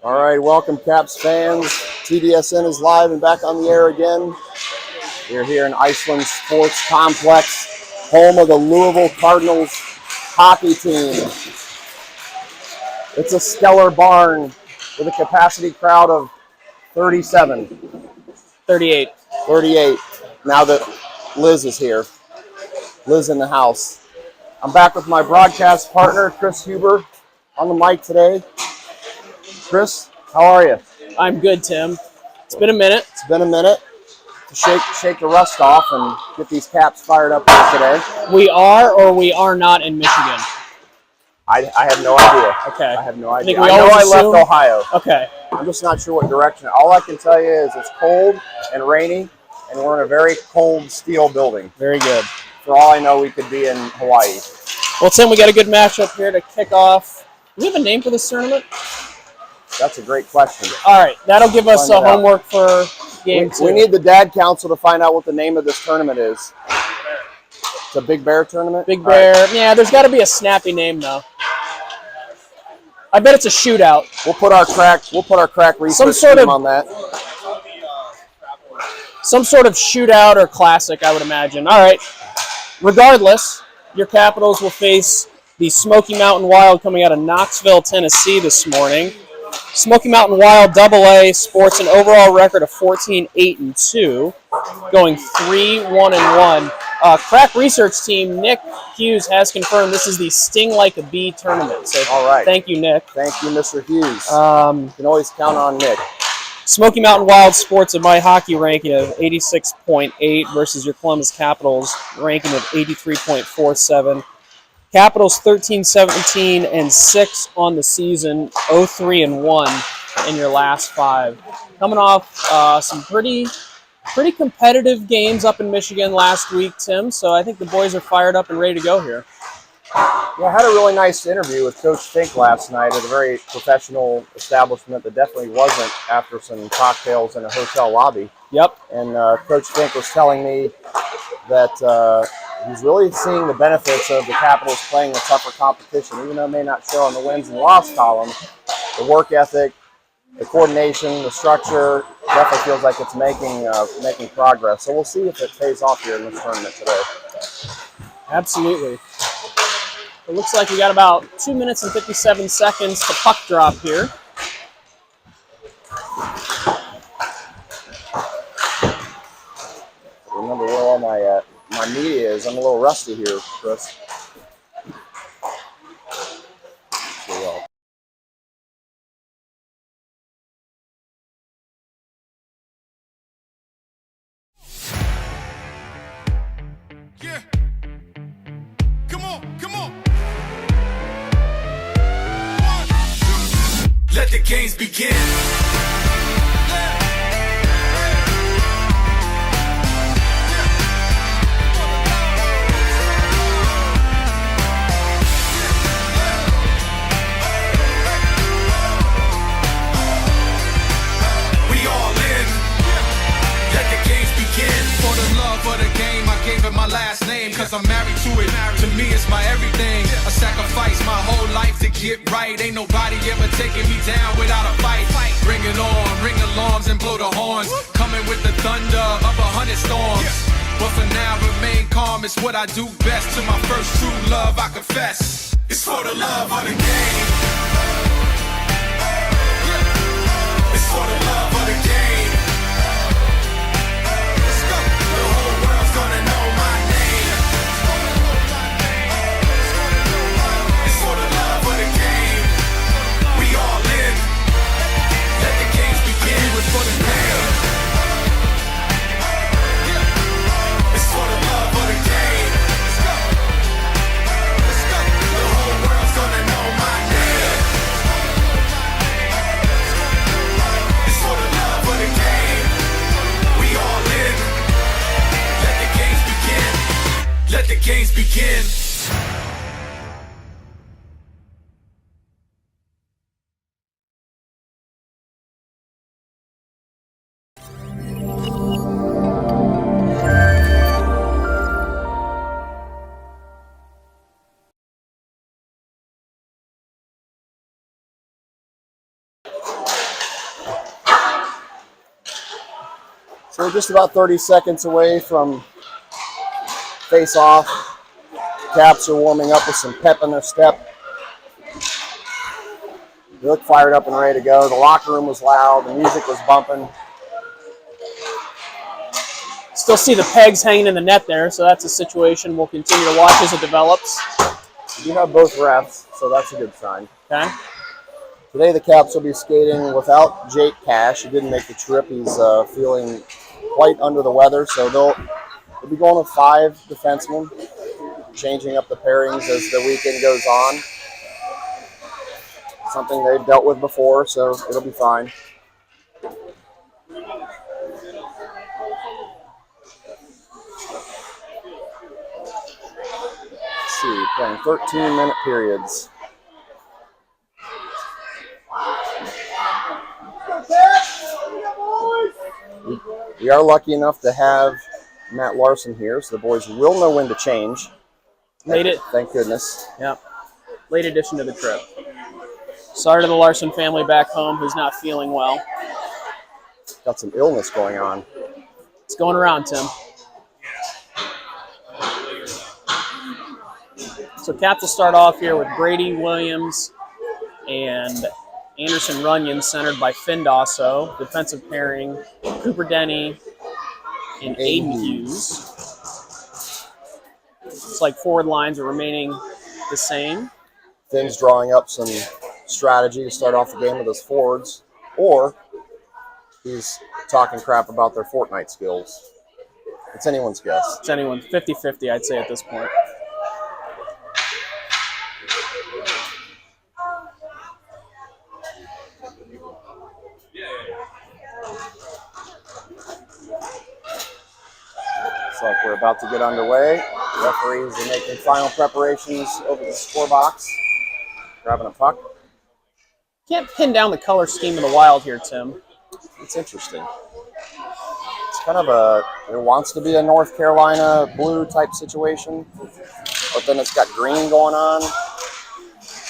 All right, welcome Caps fans. TDSN is live and back on the air again. We're here in Iceland Sports Complex, home of the Louisville Cardinals hockey team. It's a stellar barn with a capacity crowd of 38. Now that Liz is here. Liz in the house. I'm back with my broadcast partner, Chris Huber, on the mic today. Chris, how are you? I'm good, Tim. It's been a minute. It's been a minute to shake the rust off and get these Caps fired up here today. We are or we are not in Michigan? I have no idea. Okay. I have no idea. I know I left Ohio. Okay. I'm just not sure what direction. All I can tell you is it's cold and rainy, and we're in a very cold steel building. Very good. For all I know, we could be in Hawaii. Well, Tim, we got a good matchup here to kick off. Do we have a name for this tournament? That's a great question. All right. That'll give us a homework for game two. We need the Dad Council to find out what the name of this tournament is. It's a Big Bear tournament? Big Bear. Right. Yeah, there's got to be a snappy name, though. I bet it's a shootout. We'll put our crack research team on that. Some sort of shootout or classic, I would imagine. All right. Regardless, your Capitals will face the Smoky Mountain Wild coming out of Knoxville, Tennessee this morning. Smoky Mountain Wild AA sports an overall record of 14-8-2, going 3-1-1. Crack research team Nick Hughes has confirmed this is the Sting Like a Bee tournament. So all right. Thank you, Nick. Thank you, Mr. Hughes. You can always count on Nick. Smoky Mountain Wild sports a My Hockey ranking of 86.8 versus your Columbus Capitals ranking of 83.47. Capitals 13-17-6 on the season, 0-3-1 in your last 5. Coming off some pretty competitive games up in Michigan last week, Tim. So I think the boys are fired up and ready to go here. Yeah, I had a really nice interview with Coach Fink last night at a very professional establishment that definitely wasn't after some cocktails in a hotel lobby. Yep. And Coach Fink was telling me that he's really seeing the benefits of the Capitals playing a tougher competition, even though it may not show on the wins and loss column. The work ethic, the coordination, the structure definitely feels like it's making progress. So we'll see if it pays off here in this tournament today. Absolutely. It looks like we got about 2 minutes and 57 seconds to puck drop here. Remember where all my media is. I'm a little rusty here, Chris. Yeah. Come on. 1, 2. Let the games begin. My last name, cause I'm married to it. To me, it's my everything. I sacrifice my whole life to get right. Ain't nobody ever taking me down without a fight. Bring it on, ring alarms and blow the horns. Coming with the thunder of 100 storms. But for now, remain calm. It's what I do best. To my first true love, I confess. It's for the love of the game. It's for the love of the game. Let's go. The whole world's gonna know. Let the games begin. So we're just about 30 seconds away from face-off. Caps are warming up with some pep in their step. They look fired up and ready to go. The locker room was loud. The music was bumping. Still see the pegs hanging in the net there, so that's a situation we'll continue to watch as it develops. You have both refs, so that's a good sign. Okay. Today the Caps will be skating without Jake Cash. He didn't make the trip. He's feeling quite under the weather, so they'll be going with 5 defensemen, changing up the pairings as the weekend goes on. Something they've dealt with before, so it'll be fine. Let's see, playing 13-minute periods. We are lucky enough to have Matt Larson here, so the boys will know when to change. Thank goodness. Yeah. Late addition to the trip. Sorry to the Larson family back home who's not feeling well. Got some illness going on. It's going around, Tim. So Caps will start off here with Brady Williams and Anderson Runyon, centered by Finn Dosso. Defensive pairing, Cooper Denny and Aiden Hughes. It's like forward lines are remaining the same. Finn's drawing up some strategy to start off the game with his forwards, or he's talking crap about their Fortnite skills. It's anyone's guess. It's anyone, 50-50, I'd say at this point. Looks like we're about to get underway. Referees are making final preparations over the score box. Grabbing a puck. Can't pin down the color scheme of the Wild here, Tim. It's interesting. It's kind of it wants to be a North Carolina blue type situation, but then it's got green going on.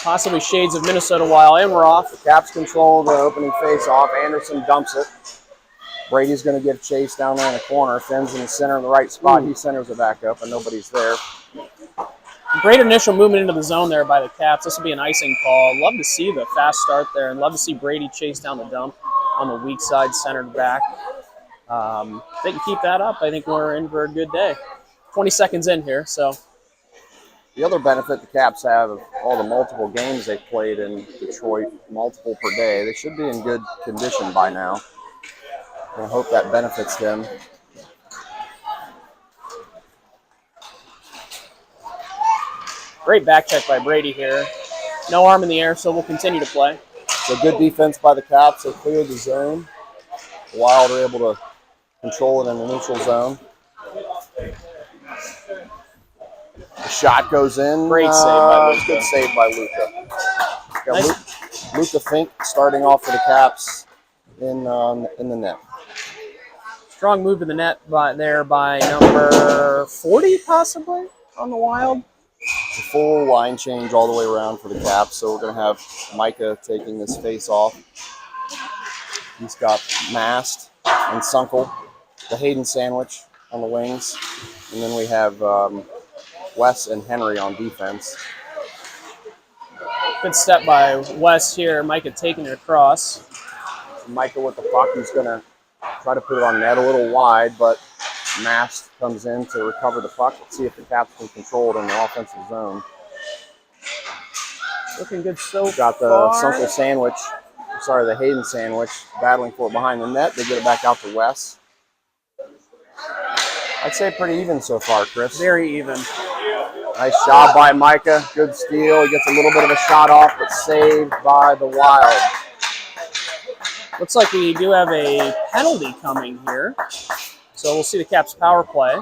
Possibly shades of Minnesota Wild, and we're off. The Caps control the opening face-off. Anderson dumps it. Brady's going to give chase down there in the corner. Finn's in the center in the right spot. He centers it back up, and nobody's there. Great initial movement into the zone there by the Caps. This will be an icing call. Love to see the fast start there, and love to see Brady chase down the dump on the weak side, centered back. If they can keep that up, I think we're in for a good day. 20 seconds in here, so. The other benefit the Caps have of all the multiple games they've played in Detroit, multiple per day, they should be in good condition by now. And I hope that benefits them. Great back check by Brady here. No arm in the air, so we'll continue to play. So good defense by the Caps. They cleared the zone. The Wild are able to control it in the neutral zone. The shot goes in. Great save by Luka. Good save by Luka. Nice. Luka Fink starting off for the Caps in the net. Strong move to the net by number 40, possibly, on the Wild. It's a full line change all the way around for the Caps, so we're going to have Micah taking this face off. He's got Mast and Sunkel, the Hayden sandwich on the wings, and then we have Wes and Henry on defense. Good step by Wes here. Micah taking it across. Micah with the puck, he's going to try to put it on net a little wide, but Mast comes in to recover the puck. Let's see if the Caps can control it in the offensive zone. Looking good so Got the far. Sunkel sandwich, the Hayden sandwich, battling for it behind the net. They get it back out to Wes. I'd say pretty even so far, Chris. Very even. Nice job by Micah. Good steal. He gets a little bit of a shot off, but saved by the Wild. Looks like we do have a penalty coming here. So we'll see the Caps power play.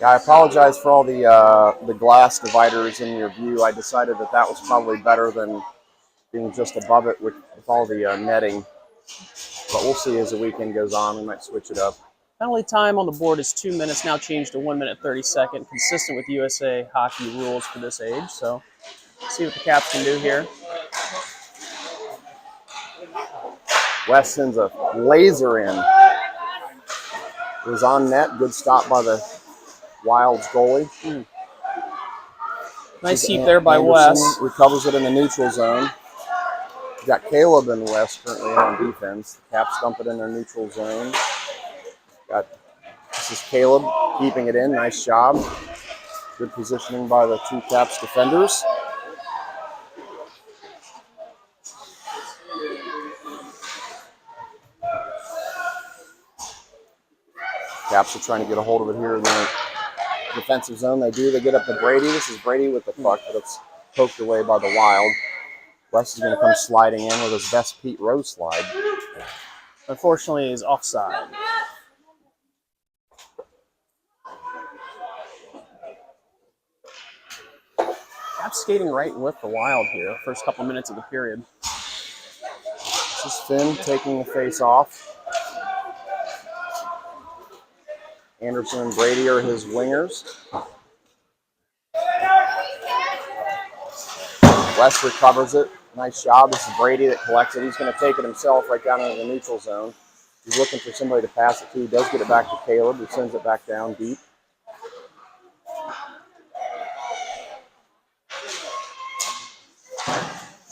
Yeah, I apologize for all the glass dividers in your view. I decided that was probably better than being just above it with all the netting. But we'll see as the weekend goes on. We might switch it up. Penalty time on the board is 2 minutes, now changed to 1 minute 30 seconds, consistent with USA hockey rules for this age. So see what the Caps can do here. West sends a laser in. It was on net. Good stop by the Wild's goalie. Nice heat there by Anderson Wes. recovers it in the neutral zone. We've got Caleb and West currently on defense. The Caps dump it in their neutral zone. This is Caleb keeping it in. Nice job. Good positioning by the two Caps defenders. Caps are trying to get a hold of it here in the defensive zone. They do. They get up to Brady. This is Brady with the puck, but it's poked away by the Wild. West is going to come sliding in with his best Pete Rose slide. Unfortunately, he's offside. Caps skating right with the Wild here, first couple minutes of the period. This is Finn taking the face off. Anderson and Brady are his wingers. West recovers it. Nice job. This is Brady that collects it. He's going to take it himself right down into the neutral zone. He's looking for somebody to pass it to. He does get it back to Caleb, who sends it back down deep.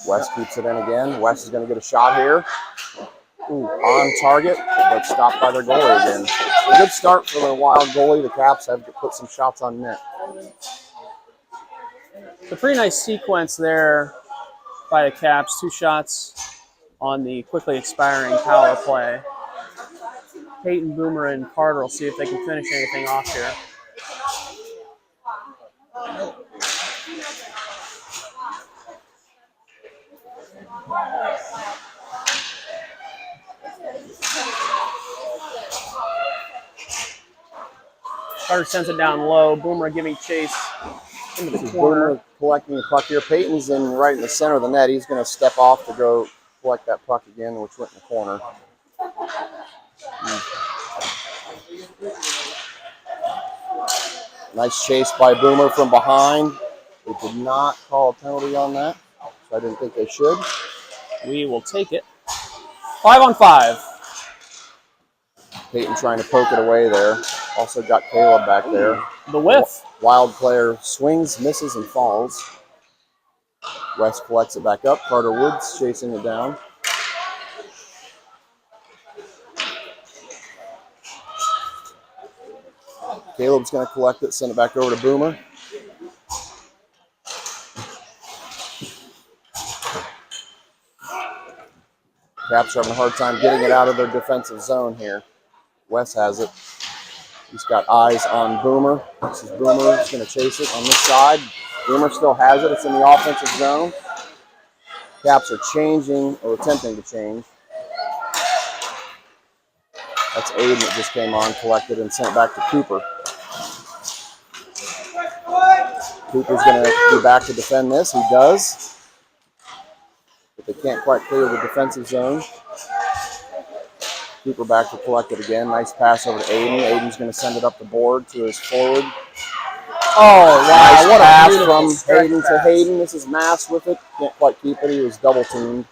West keeps it in again. West is going to get a shot here. Ooh, on target, but stopped by their goalie again. A good start for the Wild goalie. The Caps have to put some shots on net. It's a pretty nice sequence there by the Caps. 2 shots on the quickly expiring power play. Peyton, Boomer, and Carter will see if they can finish anything off here. Carter sends it down low. Boomer giving chase into the corner. Boomer collecting the puck here. Peyton's in right in the center of the net. He's going to step off to go collect that puck again, which went in the corner. Nice chase by Boomer from behind. They did not call a penalty on that, so I didn't think they should. We will take it. 5-on-5. Peyton trying to poke it away there. Also got Caleb back there. The whiff. Wild player swings, misses, and falls. West collects it back up. Carter Woods chasing it down. Caleb's going to collect it, send it back over to Boomer. Caps are having a hard time getting it out of their defensive zone here. Wes has it. He's got eyes on Boomer. This is Boomer. He's going to chase it on this side. Boomer still has it. It's in the offensive zone. Caps are changing or attempting to change. That's Aiden that just came on, collected, and sent back to Cooper. Cooper's going to be back to defend this. He does. But they can't quite clear the defensive zone. Cooper back to collect it again. Nice pass over to Aiden. Aiden's going to send it up the board to his forward. Oh, wow. Nice What pass a from beautiful Hayden to Hayden. This is Mass with it. Can't quite keep it. He was double teamed.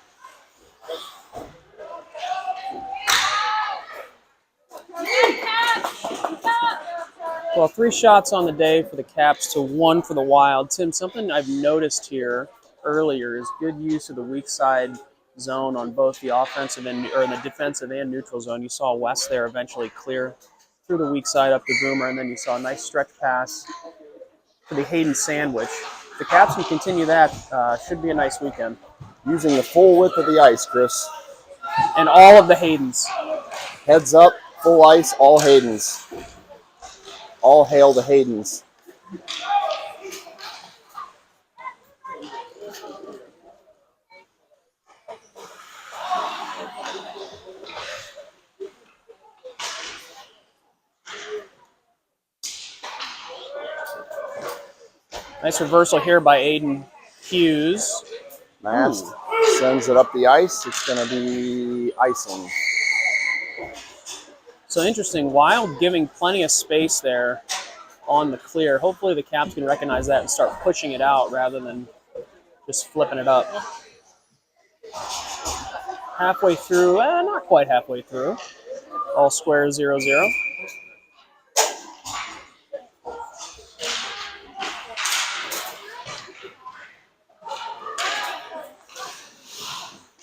Well, 3 shots on the day for the Caps to 1 for the Wild. Tim, something I've noticed here earlier is good use of the weak side zone on both the offensive and or in the defensive and neutral zone. You saw West there eventually clear through the weak side up to Boomer, and then you saw a nice stretch pass for the Hayden sandwich. If the Caps can continue that, should be a nice weekend. Using the full width of the ice, Chris. And all of the Haydens. Heads up, full ice, all Haydens. All hail the Haydens. Nice reversal here by Aiden Hughes. Mast sends it up the ice. It's going to be icing. So interesting. Wild giving plenty of space there on the clear. Hopefully the Caps can recognize that and start pushing it out rather than just flipping it up. halfway through, not quite halfway through. All square 0-0.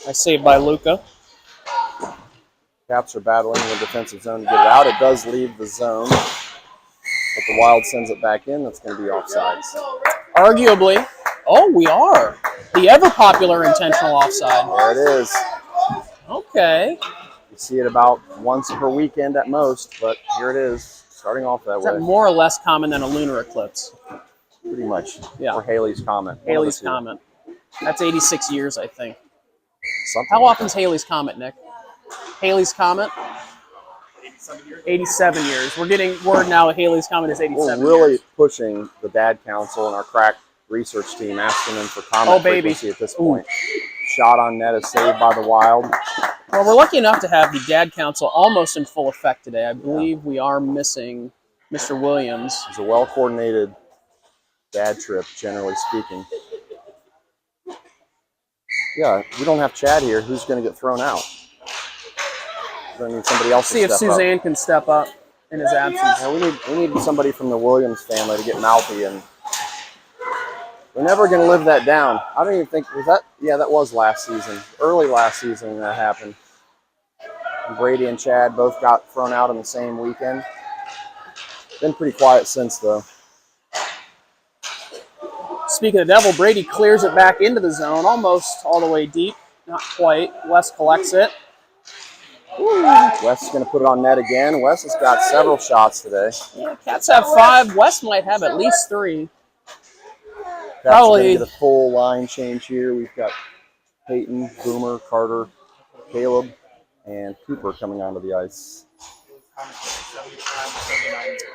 Nice save by Luca. Caps are battling the defensive zone to get it out. It does leave the zone, but the Wild sends it back in. That's going to be offsides. Arguably. Oh, we are. The ever-popular intentional offside. There it is. Okay. You see it about once per weekend at most, but here it is, starting off that Is way. that more or less common than a lunar eclipse? Pretty much. Yeah. Or Haley's Comet. Haley's Comet. That's 86 years, I think. Something How like often's Haley's Comet, Nick? Haley's Comet? 87 years. We're getting word now that Haley's Comet is 87 We're really years. pushing the Dad Council and our crack research team, asking them for comet frequency at this point. Shot on net is saved by the Wild. Well, we're lucky enough to have the Dad Council almost in full effect today. I believe we are missing Mr. Williams. It's a well-coordinated dad trip, generally speaking. Yeah, we don't have Chad here. Who's going to get thrown out? We're going to need somebody else See to if step up. Suzanne can step up in his absence. Yeah, we need somebody from the Williams family to get mouthy, and we're never going to live that down. I don't even think, was that? Yeah, that was last season. Early last season when that happened. And Brady and Chad both got thrown out in the same weekend. Been pretty quiet since, though. Speaking of devil, Brady clears it back into the zone, almost all the way deep. Not quite. Wes collects it. Wes is going to put it on net again. Wes has got several shots today. Yeah, Cats have 5. Wes might have at least 3. Cats Probably- are going to get a full line change here. We've got Peyton, Boomer, Carter, Caleb, and Cooper coming onto the ice.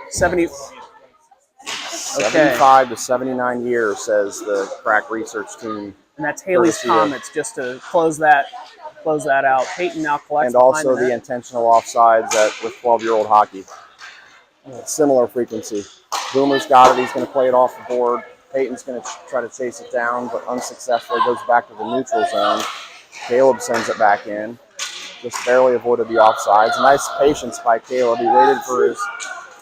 70. 75 to 79 years, says the crack research team. And that's Haley's Courtesy of- Comets, just to close that out. Peyton now collects And also behind the net. intentional offsides with 12-year-old hockey. Similar frequency. Boomer's got it. He's going to play it off the board. Peyton's going to try to chase it down, but unsuccessfully goes back to the neutral zone. Caleb sends it back in. Just barely avoided the offsides. Nice patience by Caleb. He waited for his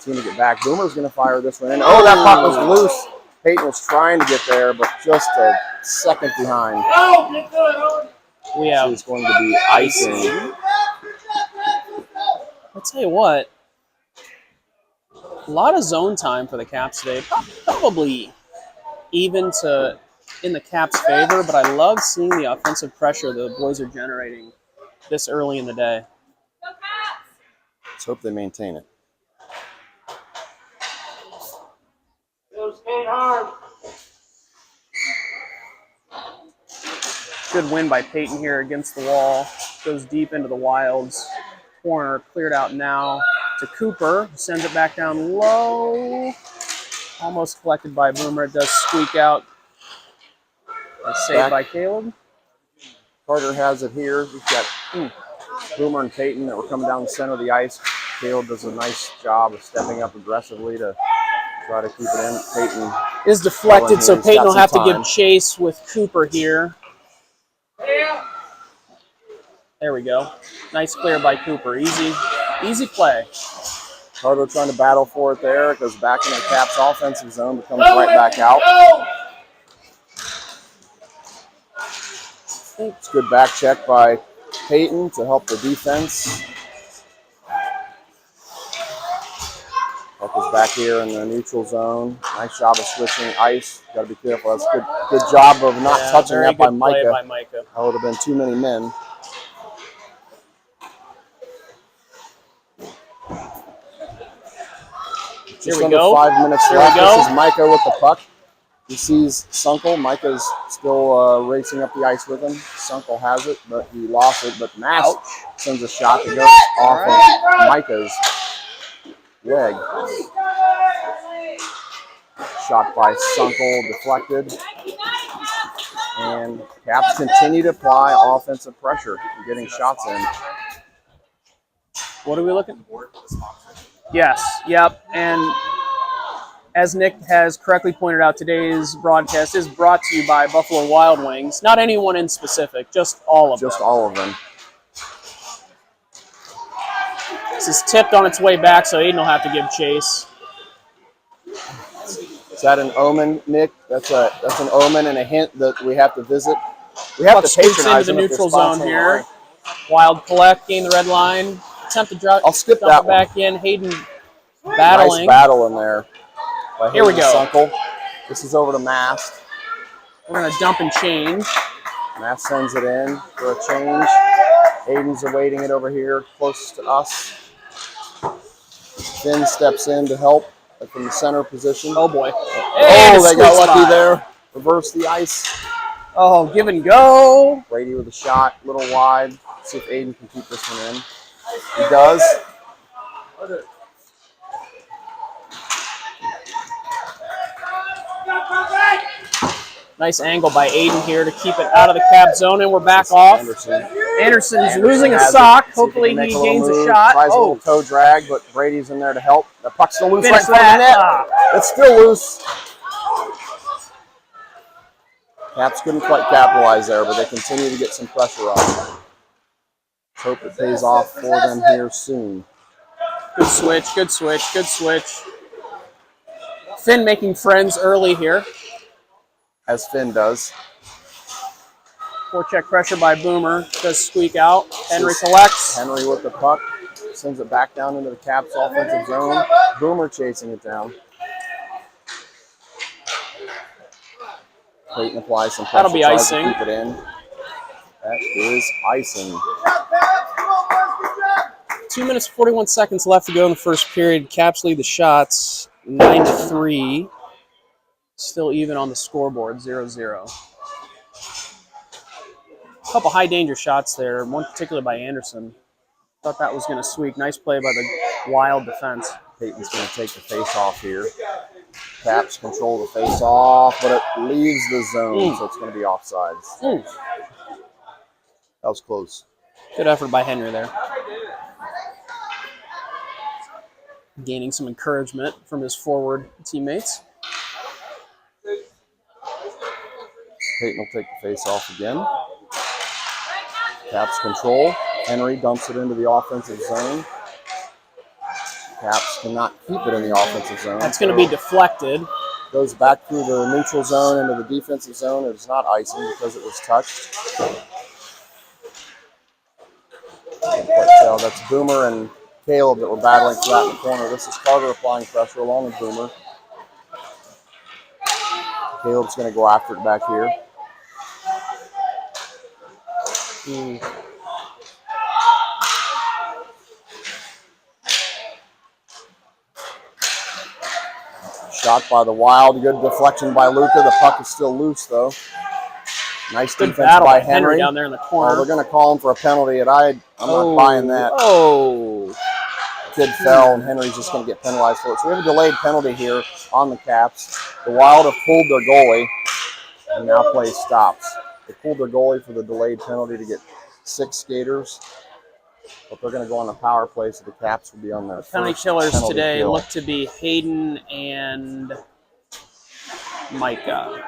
team to get back. Boomer's going to fire this one in. Oh, that puck was loose. Peyton was trying to get there, but just a second behind. We have. He's going to be icing. I'll tell you what. A lot of zone time for the Caps today. Probably even to in the Caps' favor, but I love seeing the offensive pressure the boys are generating this early in the day. Let's hope they maintain it. Good win by Peyton here against the wall. Goes deep into the Wild's corner. Cleared out now to Cooper. Sends it back down low. Almost collected by Boomer. It does squeak out. Saved by Caleb. Carter has it here. We've got Boomer and Peyton that were coming down the center of the ice. Caleb does a nice job of stepping up aggressively to try to keep it in. Peyton Is deflected, so He's Peyton got will some have to time. give chase with Cooper here. There we go. Nice clear by Cooper. Easy play. Carter trying to battle for it there. It goes back in the Caps offensive zone, but comes right back out. It's a good back check by Peyton to help the defense. Puck is back here in the neutral zone. Nice job of switching ice. Got to be careful. That's good job of not touching very that by good play Micah. by Micah. That would have been too many men. Here Just we under go. 5 minutes Here we left. go. This is Micah with the puck. He sees Sunkel. Micah's still racing up the ice with him. Sunkel has it, but he lost it. But Mass sends a shot that goes off of Micah's leg. Shot by Sunkel, deflected. And Caps continue to apply offensive pressure, getting shots in. What are we looking for? Yes, yep. And as Nick has correctly pointed out, today's broadcast is brought to you by Buffalo Wild Wings. Not anyone in specific, just all of them. Just all of them. Caps is tipped on its way back, so Aiden will have to give chase. Is that an omen, Nick? That's an omen and a hint that we have to visit. We have Puck to scoots patronize into the them if they're neutral zone sponsoring here. Murray. Wild collect, gain the red line. Attempt to drop. I'll skip dump that it back in. Hayden Nice battling. battle in there. By Here we Hayden go. Sunkel. This is over to Mast. We're going to dump and change. Mast sends it in for a change. Hayden's awaiting it over here, close to us. Finn steps in to help from the center position. Oh, boy. Oh, they got lucky there. Reverse the ice. Oh, give and go. Brady with a shot, a little wide. See if Aiden can keep this one in. He does. Nice angle by Aiden here to keep it out of the Cap zone, and we're back off. Anderson's losing a has sock. it. See if Hopefully can make he little gains a move. shot. Tries a Oh, little toe drag, but Brady's in there to help. The puck's still loose right finish in front of the net. that. It's still loose. Caps couldn't quite capitalize there, but they continue to get some pressure on them. Let's hope it pays off for them here soon. Good switch, good switch, good switch. Finn making friends early here. As Finn does. Forecheck pressure by Boomer. Does squeak out. Henry This is collects. Henry with the puck. Sends it back down into the Caps offensive zone. Boomer chasing it down. Clayton applies some pressure. That'll be tries to icing. Keep it in. That is icing. 2 minutes, 41 seconds left to go in the first period. Caps lead the shots 9-3. Still even on the scoreboard, 0-0. A couple high danger shots there, one particularly by Anderson. Thought that was going to squeak. Nice play by the Wild defense. Peyton's going to take the face off here. Caps control the face off, but it leaves the zone, so it's going to be offsides. That was close. Good effort by Henry there. Gaining some encouragement from his forward teammates. Peyton will take the face off again. Caps control. Henry dumps it into the offensive zone. Caps cannot keep it in the offensive zone. That's going to be deflected. Goes back through the neutral zone into the defensive zone. It's not icing because it was touched. So that's Boomer and Caleb that were battling for that in the corner. This is Carter applying pressure along with Boomer. Caleb's going to go after it back here. Shot by the Wild. Good deflection by Luca. The puck is still loose, though. Nice Good defense battle by by Henry Henry. down there in the Oh, corner. they're going to call him for a penalty, and I'm not buying that. Oh. Kid fell, and Henry's just going to get penalized for it. So we have a delayed penalty here on the Caps. The Wild have pulled their goalie, and now play stops. They pulled their goalie for the delayed penalty to get 6 skaters, but they're going to go on the power play, so the Caps will be on their Penalty first killers penalty today kill. look to be Hayden and Micah.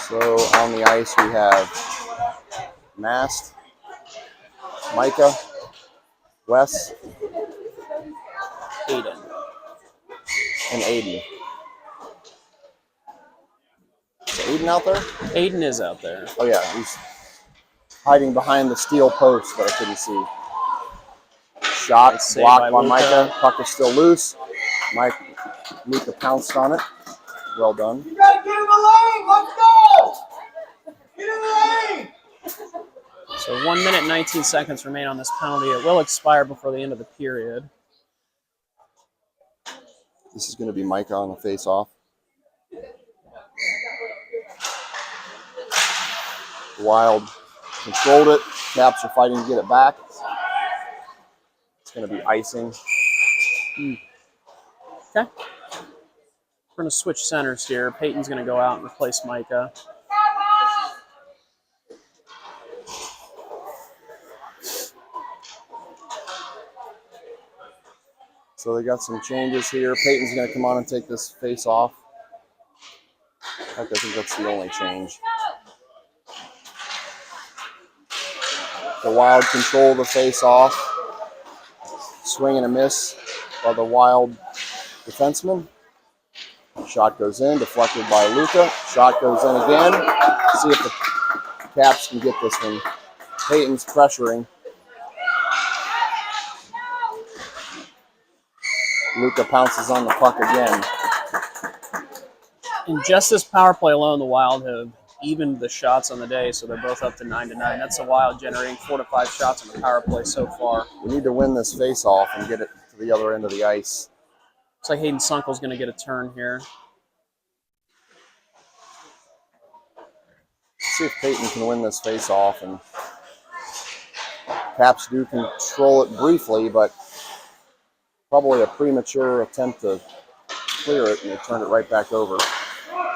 So on the ice we have Mast, Micah, Wes, Hayden. and Aiden. Is Aiden out there? Hayden is out there. Oh yeah, he's hiding behind the steel post that I couldn't see. Shot Nice save blocked by by Micah. Luca. Puck is still loose. Luca pounced on it. Well done. You gotta get in the lane. Let's go. Get in the lane. So 1 minute, 19 seconds remain on this penalty. It will expire before the end of the period. This is going to be Micah on the face-off. Wild controlled it. Caps are fighting to get it back. It's going to be icing. Okay. We're going to switch centers here. Peyton's going to go out and replace Micah. So they got some changes here. Peyton's going to come on and take this face off. In fact, I think that's the only change. the Wild control the face-off. Swing and a miss by the Wild defenseman. Shot goes in, deflected by Luca. Shot goes in again. See if the Caps can get this one. Peyton's pressuring. Luca pounces on the puck again. In just this power play alone, the Wild have evened the shots on the day, so they're both up to 9-9. That's the Wild generating 4 to 5 shots on the power play so far. We need to win this face-off and get it to the other end of the ice. Looks like Hayden Sunkel's going to get a turn here. See if Peyton can win this face-off, and Caps do control it briefly, but probably a premature attempt to clear it, and they turn it right back over.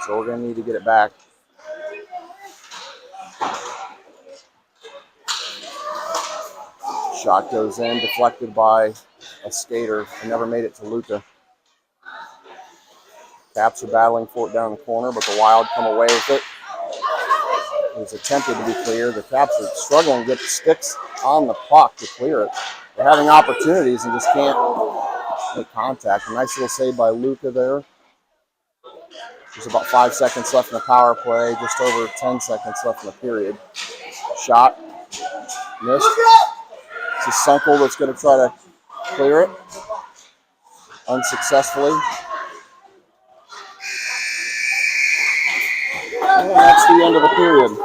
So we're going to need to get it back. Shot goes in, deflected by a skater, and never made it to Luca. Caps are battling for it down the corner, but the Wild come away with it. It was attempted to be cleared. The Caps are struggling to get the sticks on the puck to clear it. They're having opportunities and just can't make contact. A nice little save by Luca there. There's about 5 seconds left in the power play, just over 10 seconds left in the period. Shot, missed. It's Sunkel that's going to try to clear it unsuccessfully. And that's the end of the period.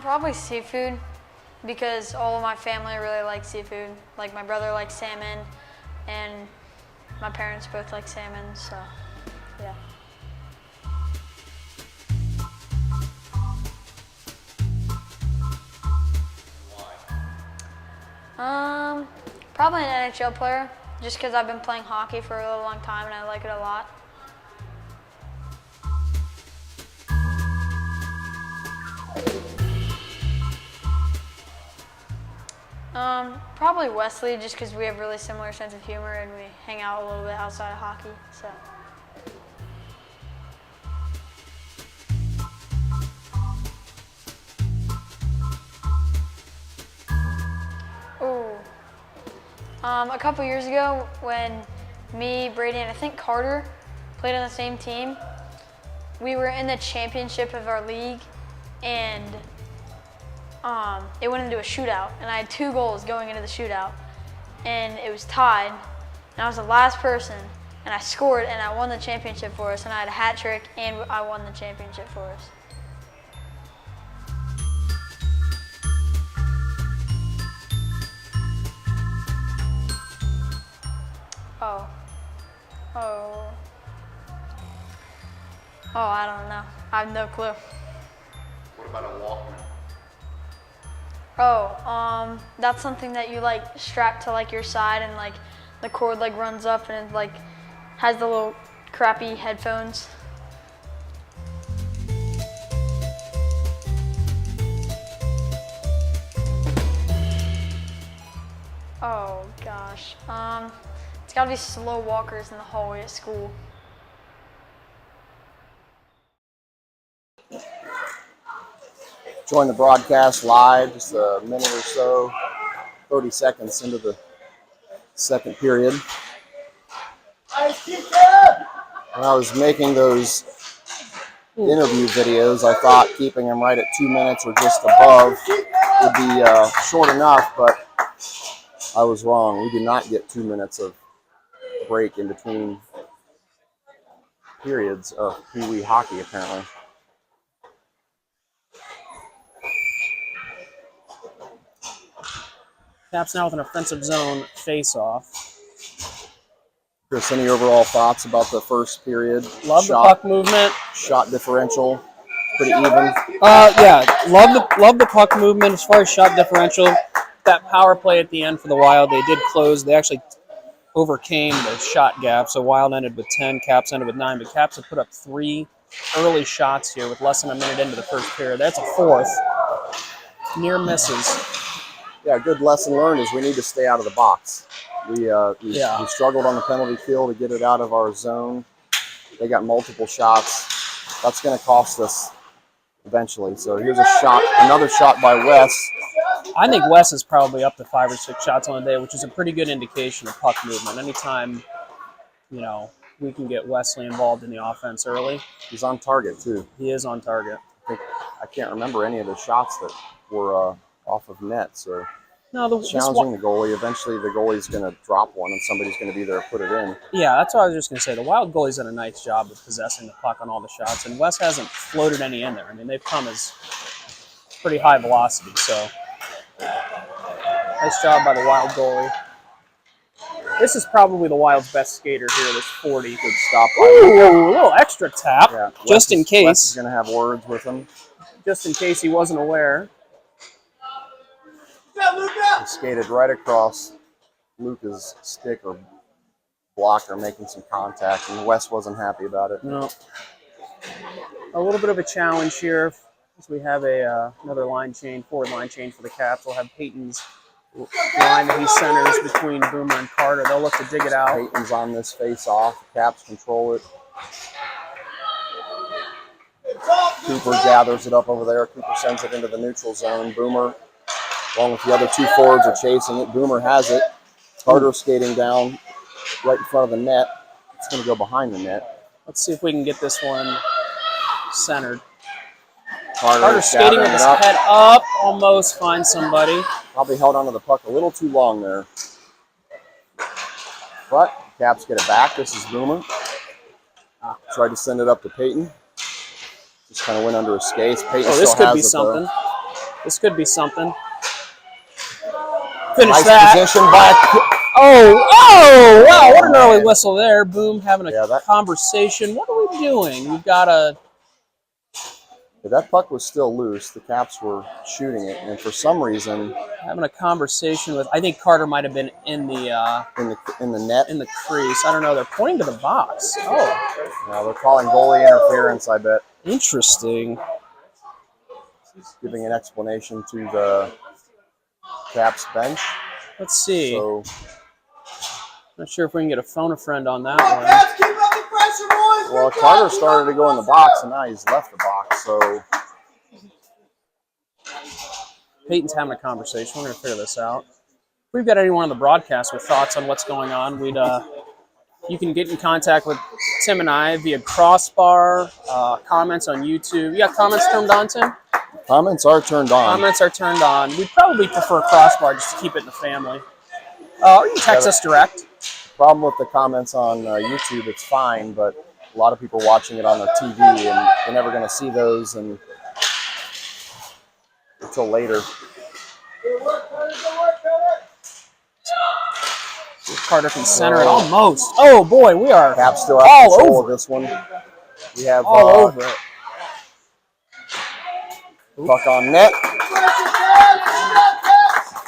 Probably seafood, because all of my family really likes seafood. Like my brother likes salmon, and my parents both like salmon, so yeah. Probably an NHL player, just because I've been playing hockey for a really long time and I like it a lot. Probably Wesley, just because we have really similar sense of humor and we hang out a little bit outside of hockey, so. Ooh. A couple years ago when me, Brady, and I think Carter played on the same team, we were in the championship of our league, and it went into a shootout, and I had 2 goals going into the shootout, and it was tied, and I was the last person, and I scored, and I won the championship for us, and I had a hat trick, and I won the championship for us. Oh, I don't know. I have no clue. What about a Walkman? Oh, that's something that you like strap to like your side, and like the cord like runs up and it like has the little crappy headphones. Oh gosh. It's gotta be slow walkers in the hallway at school. Join the broadcast live just a minute or so, 30 seconds into the second period. When I was making those interview videos, I thought keeping them right at 2 minutes or just above would be short enough, but I was wrong. We did not get 2 minutes of break in between periods of Pee Wee hockey, apparently. Caps now with an offensive zone face-off. Chris, any overall thoughts about the first period? Love the puck movement. Shot differential. pretty even. Yeah, love the puck movement as far as shot differential. That power play at the end for the Wild, they did close. They actually overcame the shot gap. So Wild ended with 10, Caps ended with 9. But Caps have put up 3 early shots here with less than a minute into the first period. That's a fourth. Near misses. Yeah, a good lesson learned is we need to stay out of the box. We struggled on the penalty kill to get it out of our zone. They got multiple shots. That's going to cost us eventually. So here's a shot, another shot by Wes. I think Wes is probably up to 5 or 6 shots on the day, which is a pretty good indication of puck movement. Anytime, we can get Wesley involved in the offense early. He's on target too. He is on target. I can't remember any of the shots that were off of net. So challenging the goalie. Eventually, the goalie's going to drop one, and somebody's going to be there to put it in. Yeah, that's what I was just going to say. The Wild goalie's done a nice job of possessing the puck on all the shots, and Wes hasn't floated any in there. I mean, they've come as pretty high velocity. So nice job by the Wild goalie. This is probably the Wild's best skater here. This 40. Good stop. Ooh, a little extra tap, Yeah, just in case. Wes is going to have words with him. Just in case he wasn't aware. He skated right across Luca's stick or blocker, making some contact, and Wes wasn't happy about it. No. A little bit of a challenge here as we have another forward line change for the Caps. We'll have Peyton's line that he centers between Boomer and Carter. They'll look to dig it out. Peyton's on this face-off. Caps control it. Cooper gathers it up over there. Cooper sends it into the neutral zone. Boomer, along with the other 2 forwards, are chasing it. Boomer has it. Carter skating down right in front of the net. It's going to go behind the net. Let's see if we can get this one centered. Carter skating with his head up, almost finds somebody. Probably held onto the puck a little too long there. But Caps get it back. This is Boomer. Tried to send it up to Peyton. Just kind of went under his skates. Peyton this still could be has it, something. though. This could be something. Finish Nice that. position by. Oh, wow, what an early whistle there. Boom, having a conversation. What are we doing? We've got a... That puck was still loose. The Caps were shooting it, and for some reason, having a conversation with. I think Carter might have been in the net, in the crease. I don't know. They're pointing to the box. Oh, yeah, they're calling goalie interference. I bet. Interesting. Giving an explanation to the Caps bench. Let's see. So, not sure if we can get a phone a friend on that one. Well, Carter started to go in the box, and now he's left the box. So Peyton's having a conversation. We're going to figure this out. If we've got anyone on the broadcast with thoughts on what's going on, you can get in contact with Tim and I via Crossbar, comments on YouTube. You got comments turned on, Tim? Comments are turned on. Comments are turned on. We'd probably prefer Crossbar just to keep it in the family. Or you can text us direct. Problem with the comments on YouTube, it's fine, but a lot of people watching it on their TV, and they're never going to see those until later. Carter can center it almost. Oh boy, we are Caps still have all control over of this one. We have all over it. Puck on net.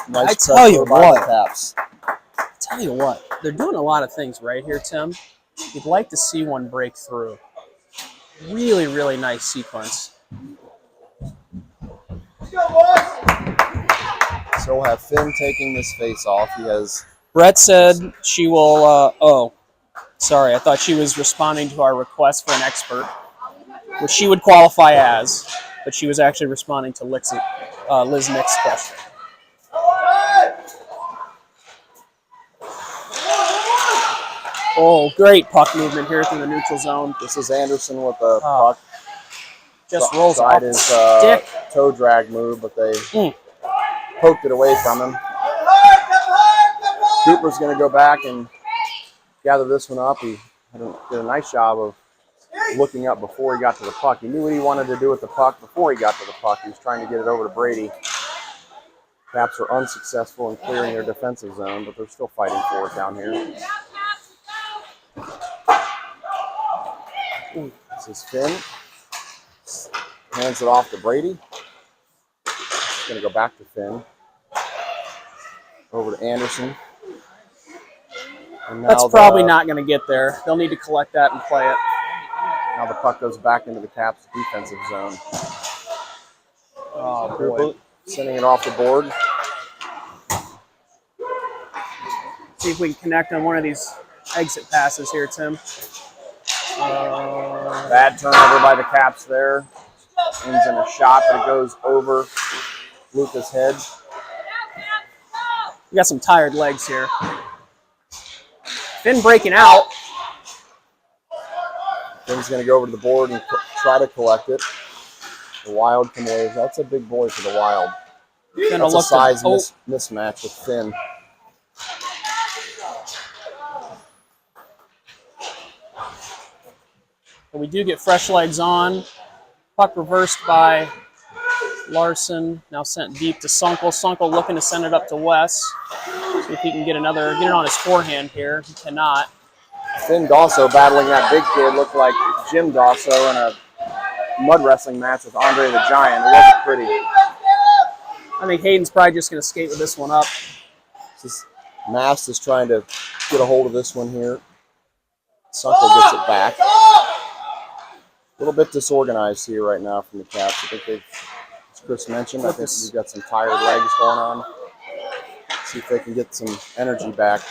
Nice I tell you what. Caps. Tell you what, they're doing a lot of things right here, Tim. You'd like to see one break through. Really, really nice sequence. So we'll have Finn taking this face off. He has. Brett said she will. Sorry, I thought she was responding to our request for an expert, which she would qualify as, but she was actually responding to Liz Nick's question. Oh, great puck movement here through the neutral zone. This is Anderson with the puck. Just rolls off his stick. Toe drag move, but they poked it away from him. Cooper's going to go back and gather this one up. He did a nice job of looking up before he got to the puck. He knew what he wanted to do with the puck before he got to the puck. He was trying to get it over to Brady. Caps are unsuccessful in clearing their defensive zone, but they're still fighting for it down here. This is Finn. hands it off to Brady. It's going to go back to Finn. Over to Anderson. And That's now probably not going to get there. They'll need to collect that and play it. Now the puck goes back into the Caps' defensive zone. Oh, boy. Cooper sending it off the board. See if we can connect on one of these exit passes here, Tim. Bad turnover by the Caps there. Ends in a shot, but it goes over Luca's head. We got some tired legs here. Finn breaking out. Finn's going to go over to the board and try to collect it. The Wild can wave. That's a big boy for the Wild. That's a size mismatch with Finn. But we do get fresh legs on. Puck reversed by Larson. Now sent deep to Sunkel. Sunkel looking to send it up to Wes. See if he can get it on his forehand here. He cannot. Finn Dosso battling that big kid. Looked like Jim Dosso in a mud wrestling match with Andre the Giant. It wasn't pretty. I think Hayden's probably just going to skate with this one up. Mast is trying to get a hold of this one here. Sunkel gets it back. A little bit disorganized here right now from the Caps. I think they've, as Chris mentioned, I think we've got some tired legs going on. See if they can get some energy back.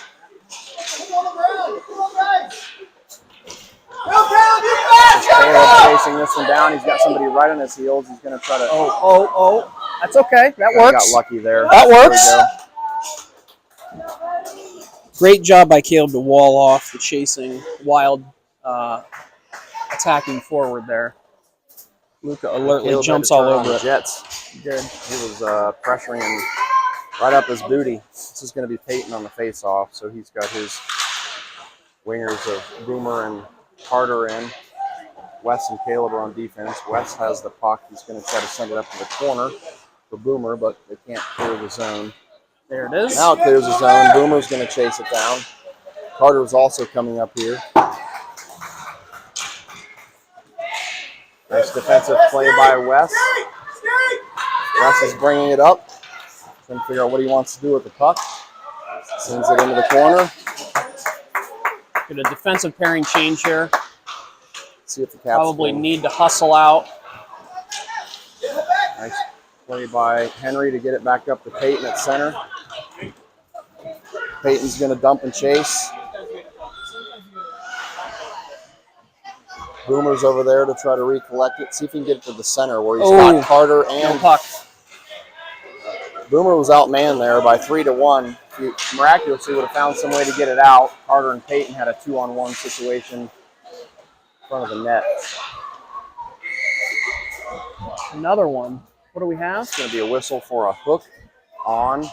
Caleb chasing this one down. He's got somebody right on his heels. He's going to try to. Oh. That's okay. That works. Got lucky there. That works. Great job by Caleb to wall off the chasing Wild attacking forward there. Luca alertly jumps all over it. Jets. Good. He was pressuring him right up his booty. This is going to be Peyton on the face-off, so he's got his wingers of Boomer and Carter in. Wes and Caleb are on defense. Wes has the puck. He's going to try to send it up to the corner for Boomer, but they can't clear the zone. There it is. Now it clears the zone. Boomer's going to chase it down. Carter's also coming up here. Nice defensive play by Wes. Wes is bringing it up. Trying to figure out what he wants to do with the puck. Sends it into the corner. Get a defensive pairing change here. See if the Caps probably win. need to hustle out. Nice play by Henry to get it back up to Peyton at center. Peyton's going to dump and chase. Boomer's over there to try to recollect it. See if he can get it to the center where he's got Carter and no puck. Boomer was outmanned there by 3-1. He miraculously would have found some way to get it out. Carter and Peyton had a 2-on-1 situation in front of the net. Another one. What do we have? It's going to be a whistle for a hook on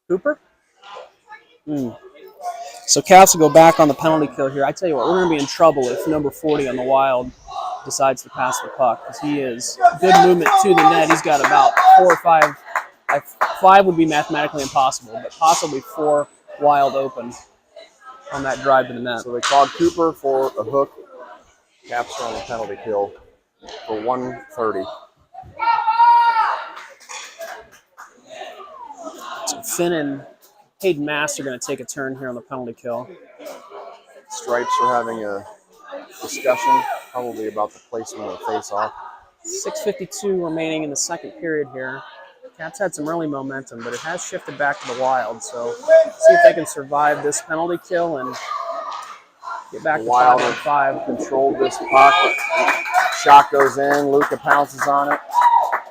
Cooper? So Caps will go back on the penalty kill here. I tell you what, we're going to be in trouble if number 40 on the Wild decides to pass the puck, because he is good movement to the net. He's got about 4 or 5. 5 would be mathematically impossible, but possibly 4 Wild open on that drive to the net. So they called Cooper for a hook. Caps are on the penalty kill for 1:30. So Finn and Hayden Mast are going to take a turn here on the penalty kill. Stripes are having a discussion, probably about the placement of the face-off. 6:52 remaining in the second period here. Caps had some early momentum, but it has shifted back to the Wild. So see if they can survive this penalty kill and get back to 5-on-5. Controlled this puck. Shot goes in. Luca pounces on it.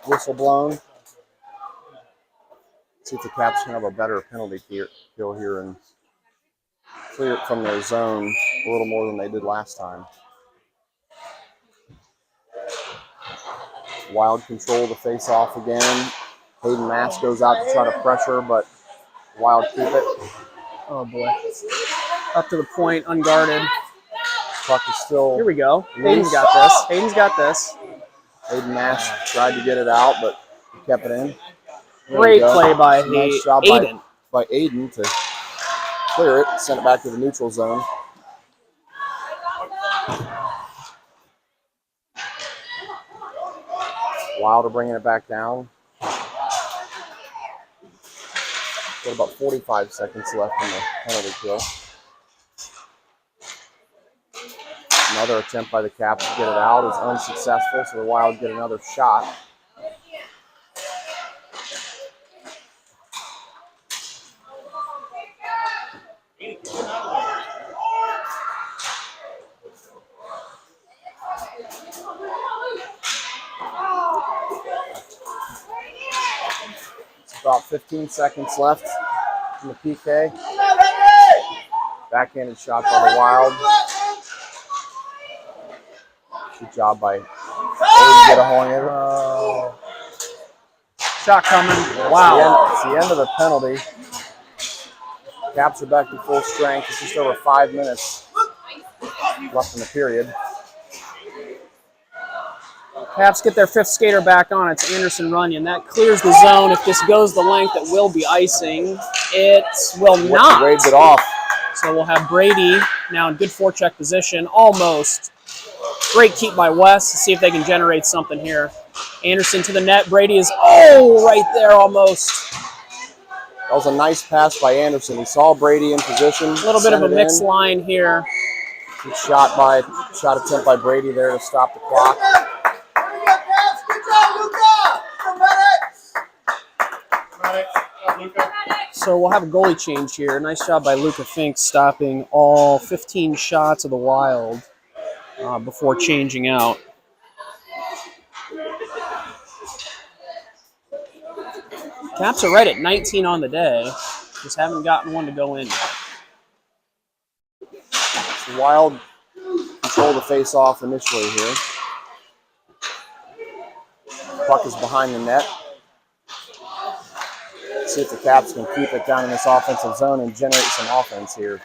Whistle blown. See if the Caps can have a better penalty kill here and clear it from their zone a little more than they did last time. Wild control the face-off again. Hayden Mast goes out to try to pressure, but Wild keep it. Oh, boy. Up to the point, unguarded. Puck is still. Here we go. loose. Hayden's got this. Hayden's got this. Hayden Mast tried to get it out, but he kept it in. There Great we go. play by Nice job Aiden. by Aiden to clear it, send it back to the neutral zone. Wilder bringing it back down. Got about 45 seconds left in the penalty kill. Another attempt by the Caps to get it out is unsuccessful, so the Wild get another shot. It's about 15 seconds left in the PK. Backhanded shot by the Wild. Good job by Aiden to get a hole in it. Shot coming. Wow. It's the end of the penalty. Caps are back to full strength. It's just over 5 minutes left in the period. Caps get their fifth skater back on. It's Anderson Runyon. That clears the zone. If this goes the length, it will be icing. It will not. Waved it off. So we'll have Brady now in good forecheck position. Almost. Great keep by West to see if they can generate something here. Anderson to the net. Brady is, right there almost. That was a nice pass by Anderson. He saw Brady in position. A little bit of a mixed line here. Good shot attempt by Brady there to stop the clock. So we'll have a goalie change here. Nice job by Luca Fink stopping all 15 shots of the Wild before changing out. Caps are right at 19 on the day. Just haven't gotten one to go in yet. The Wild control the face-off initially here. Puck is behind the net. See if the Caps can keep it down in this offensive zone and generate some offense here.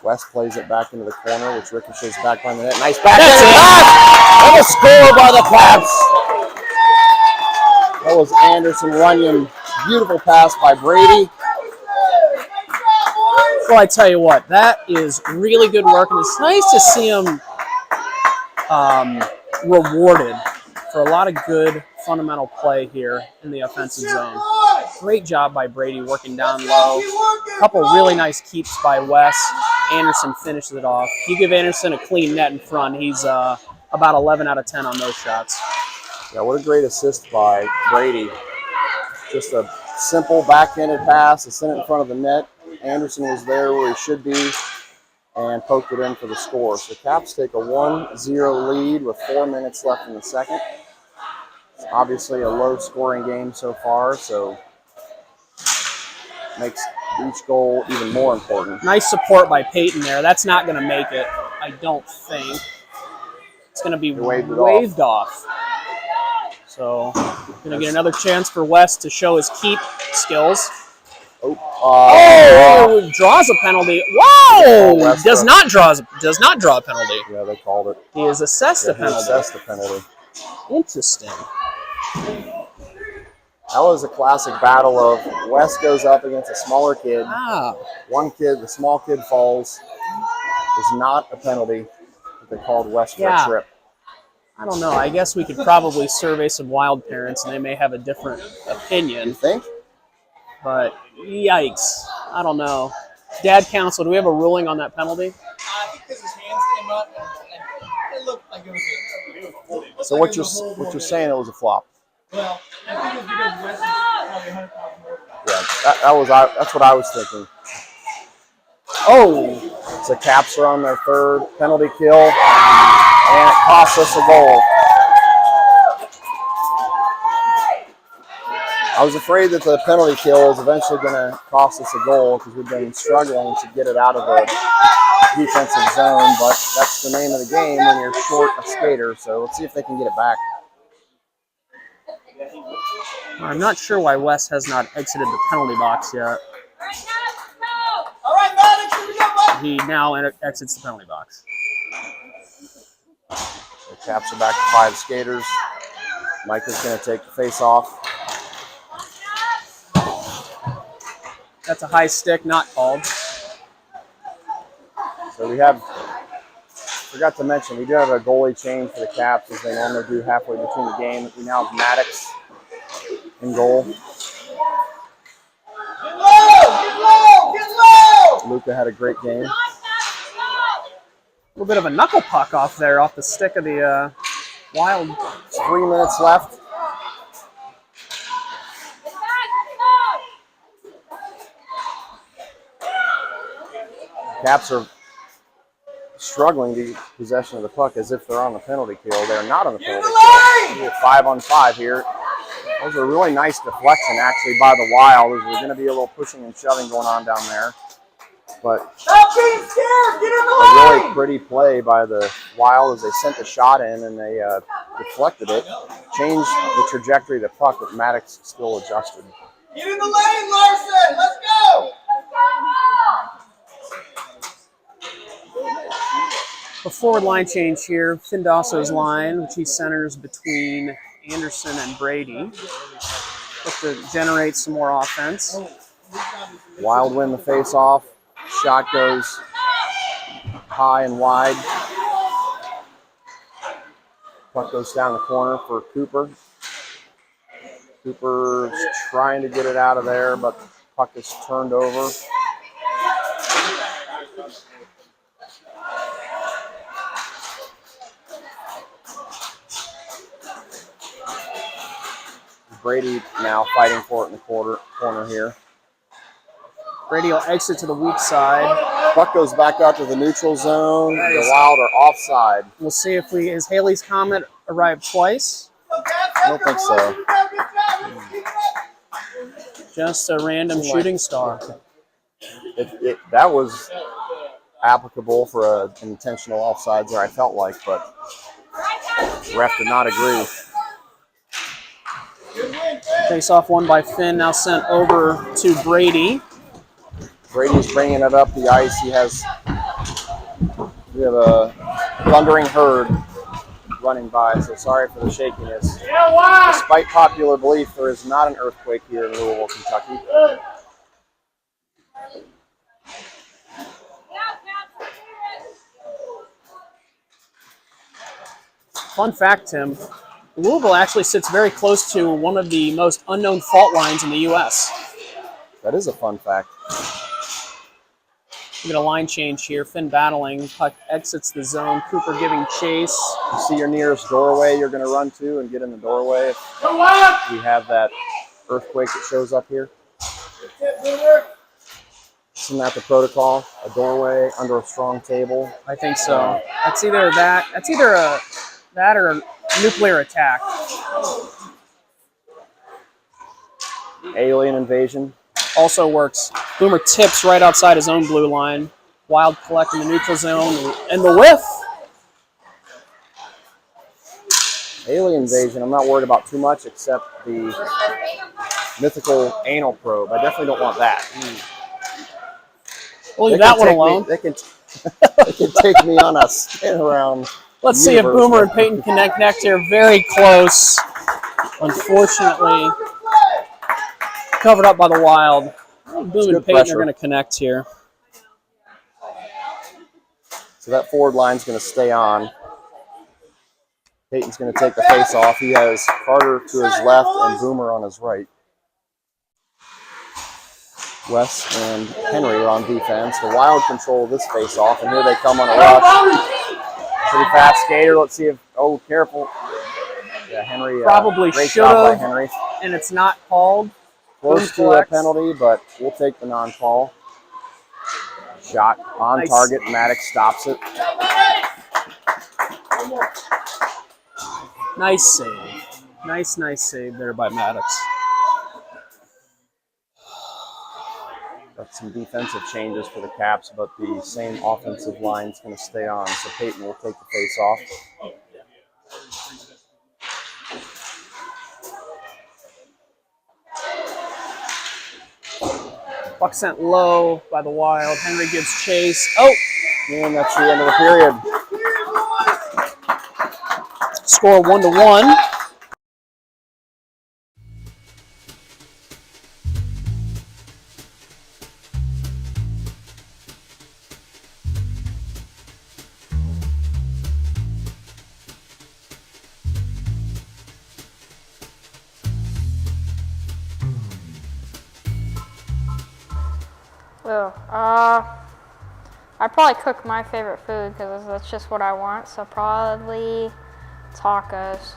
West plays it back into the corner, which ricochets back behind the net. Nice back. And a score by the Caps. That was Anderson Runyon. Beautiful pass by Brady. Well, I tell you what, that is really good work, and it's nice to see him rewarded for a lot of good fundamental play here in the offensive zone. Great job by Brady working down low. A couple really nice keeps by Wes. Anderson finishes it off. You give Anderson a clean net in front, he's about 11 out of 10 on those shots. Yeah, what a great assist by Brady. Just a simple backhanded pass to send it in front of the net. Anderson was there where he should be and poked it in for the score. So Caps take a 1-0 lead with 4 minutes left in the second. It's obviously a low-scoring game so far, so makes each goal even more important. Nice support by Peyton there. That's not going to make it, I don't think. It's going to be waved off. So, going to get another chance for West to show his keep skills. Draws a penalty. Whoa! Does not draw a penalty. Yeah, they called it. He is assessed a penalty. Assessed a penalty. Interesting. That was a classic battle of West goes up against a smaller kid. One kid, the small kid falls. Is not a penalty. They called West for a trip. I don't know. I guess we could probably survey some Wild parents, and they may have a different opinion. You think? But yikes. I don't know. Dad counsel, do we have a ruling on that penalty? I think because his hands came up and it looked like it was So what you're saying, it was a flop? Well, I think it was because West is probably 100 pounds more. Yeah, that's what I was thinking. So Caps are on their third penalty kill, and it costs us a goal. I was afraid that the penalty kill was eventually going to cost us a goal because we've been struggling to get it out of the defensive zone, but that's the name of the game when you're short a skater, so let's see if they can get it back. I'm not sure why Wes has not exited the penalty box yet. All right, Maddox, here we go, bud. He now exits the penalty box. The Caps are back to 5 skaters. Micah's going to take the face off. That's a high stick, not called. So we have Forgot to mention, we do have a goalie change for the Caps, as they normally do halfway between the game. We now have Maddox in goal. Get low! Get low! Get low! Luca had a great game. A little bit of a knuckle puck off there, off the stick of the Wild. 3 minutes left. Caps are struggling to get possession of the puck as if they're on the penalty kill. They're not on the penalty kill. We have 5-on-5 here. Those are really nice deflection actually by the Wild. There's going to be a little pushing and shoving going on down there. But Stop being scared! Get in the a lane! really pretty play by the Wild as they sent the shot in and they deflected it. Changed the trajectory of the puck, but Maddox still adjusted. Get in the lane, Larson! Let's go! A forward line change here. Findasso's line, which he centers between Anderson and Brady. Look to generate some more offense. Wild win the face-off. Shot goes high and wide. Puck goes down the corner for Cooper. Cooper's trying to get it out of there, but the puck is turned over. Brady now fighting for it in the corner here. Brady will exit to the weak side. Puck goes back out to the neutral zone. The Wild are offside. We'll see if has Haley's Comet arrived twice. I don't think so. Just a random shooting star. That was applicable for an intentional offside there, I felt like, but the ref did not agree. Face off won by Finn, now sent over to Brady. Brady's bringing it up the ice. We have a thundering herd running by, so sorry for the shakiness. Despite popular belief, there is not an earthquake here in Louisville, Kentucky. Fun fact, Tim, Louisville actually sits very close to one of the most unknown fault lines in the U.S. That is a fun fact. We get a line change here. Finn battling. Puck exits the zone. Cooper giving chase. You see your nearest doorway you're going to run to and get in the doorway. If we have that earthquake that shows up here. Isn't that the protocol? A doorway under a strong table? I think so. That's either that. That's either that or a nuclear attack. Alien invasion. Also works. Boomer tips right outside his own blue line. Wild collect in the neutral zone. And the whiff. Alien invasion, I'm not worried about too much except the mythical anal probe. I definitely don't want that. We'll leave that one alone. They can take me on a spin around. Let's see if Boomer and Peyton can connect here. Very close. Unfortunately, covered up by the Wild. Boom and Peyton are going to connect here. So that forward line's going to stay on. Peyton's going to take the face off. He has Carter to his left and Boomer on his right. Wes and Henry are on defense. The Wild control this face off, and here they come on a rush. Pretty fast skater. Let's see if, oh, careful. Yeah, Henry. Probably great should job by have, Henry. and it's not called. Close to a penalty, but we'll take the non-call. Shot on Nice. target. Maddox stops it. Nice save. Nice save there by Maddox. Got some defensive changes for the Caps, but the same offensive line is going to stay on. So Peyton will take the face off. Puck sent low by the Wild. Henry gives chase. Oh! And that's the end of the period. Score 1-1. Oh, I probably cook my favorite food because that's just what I want. So probably tacos.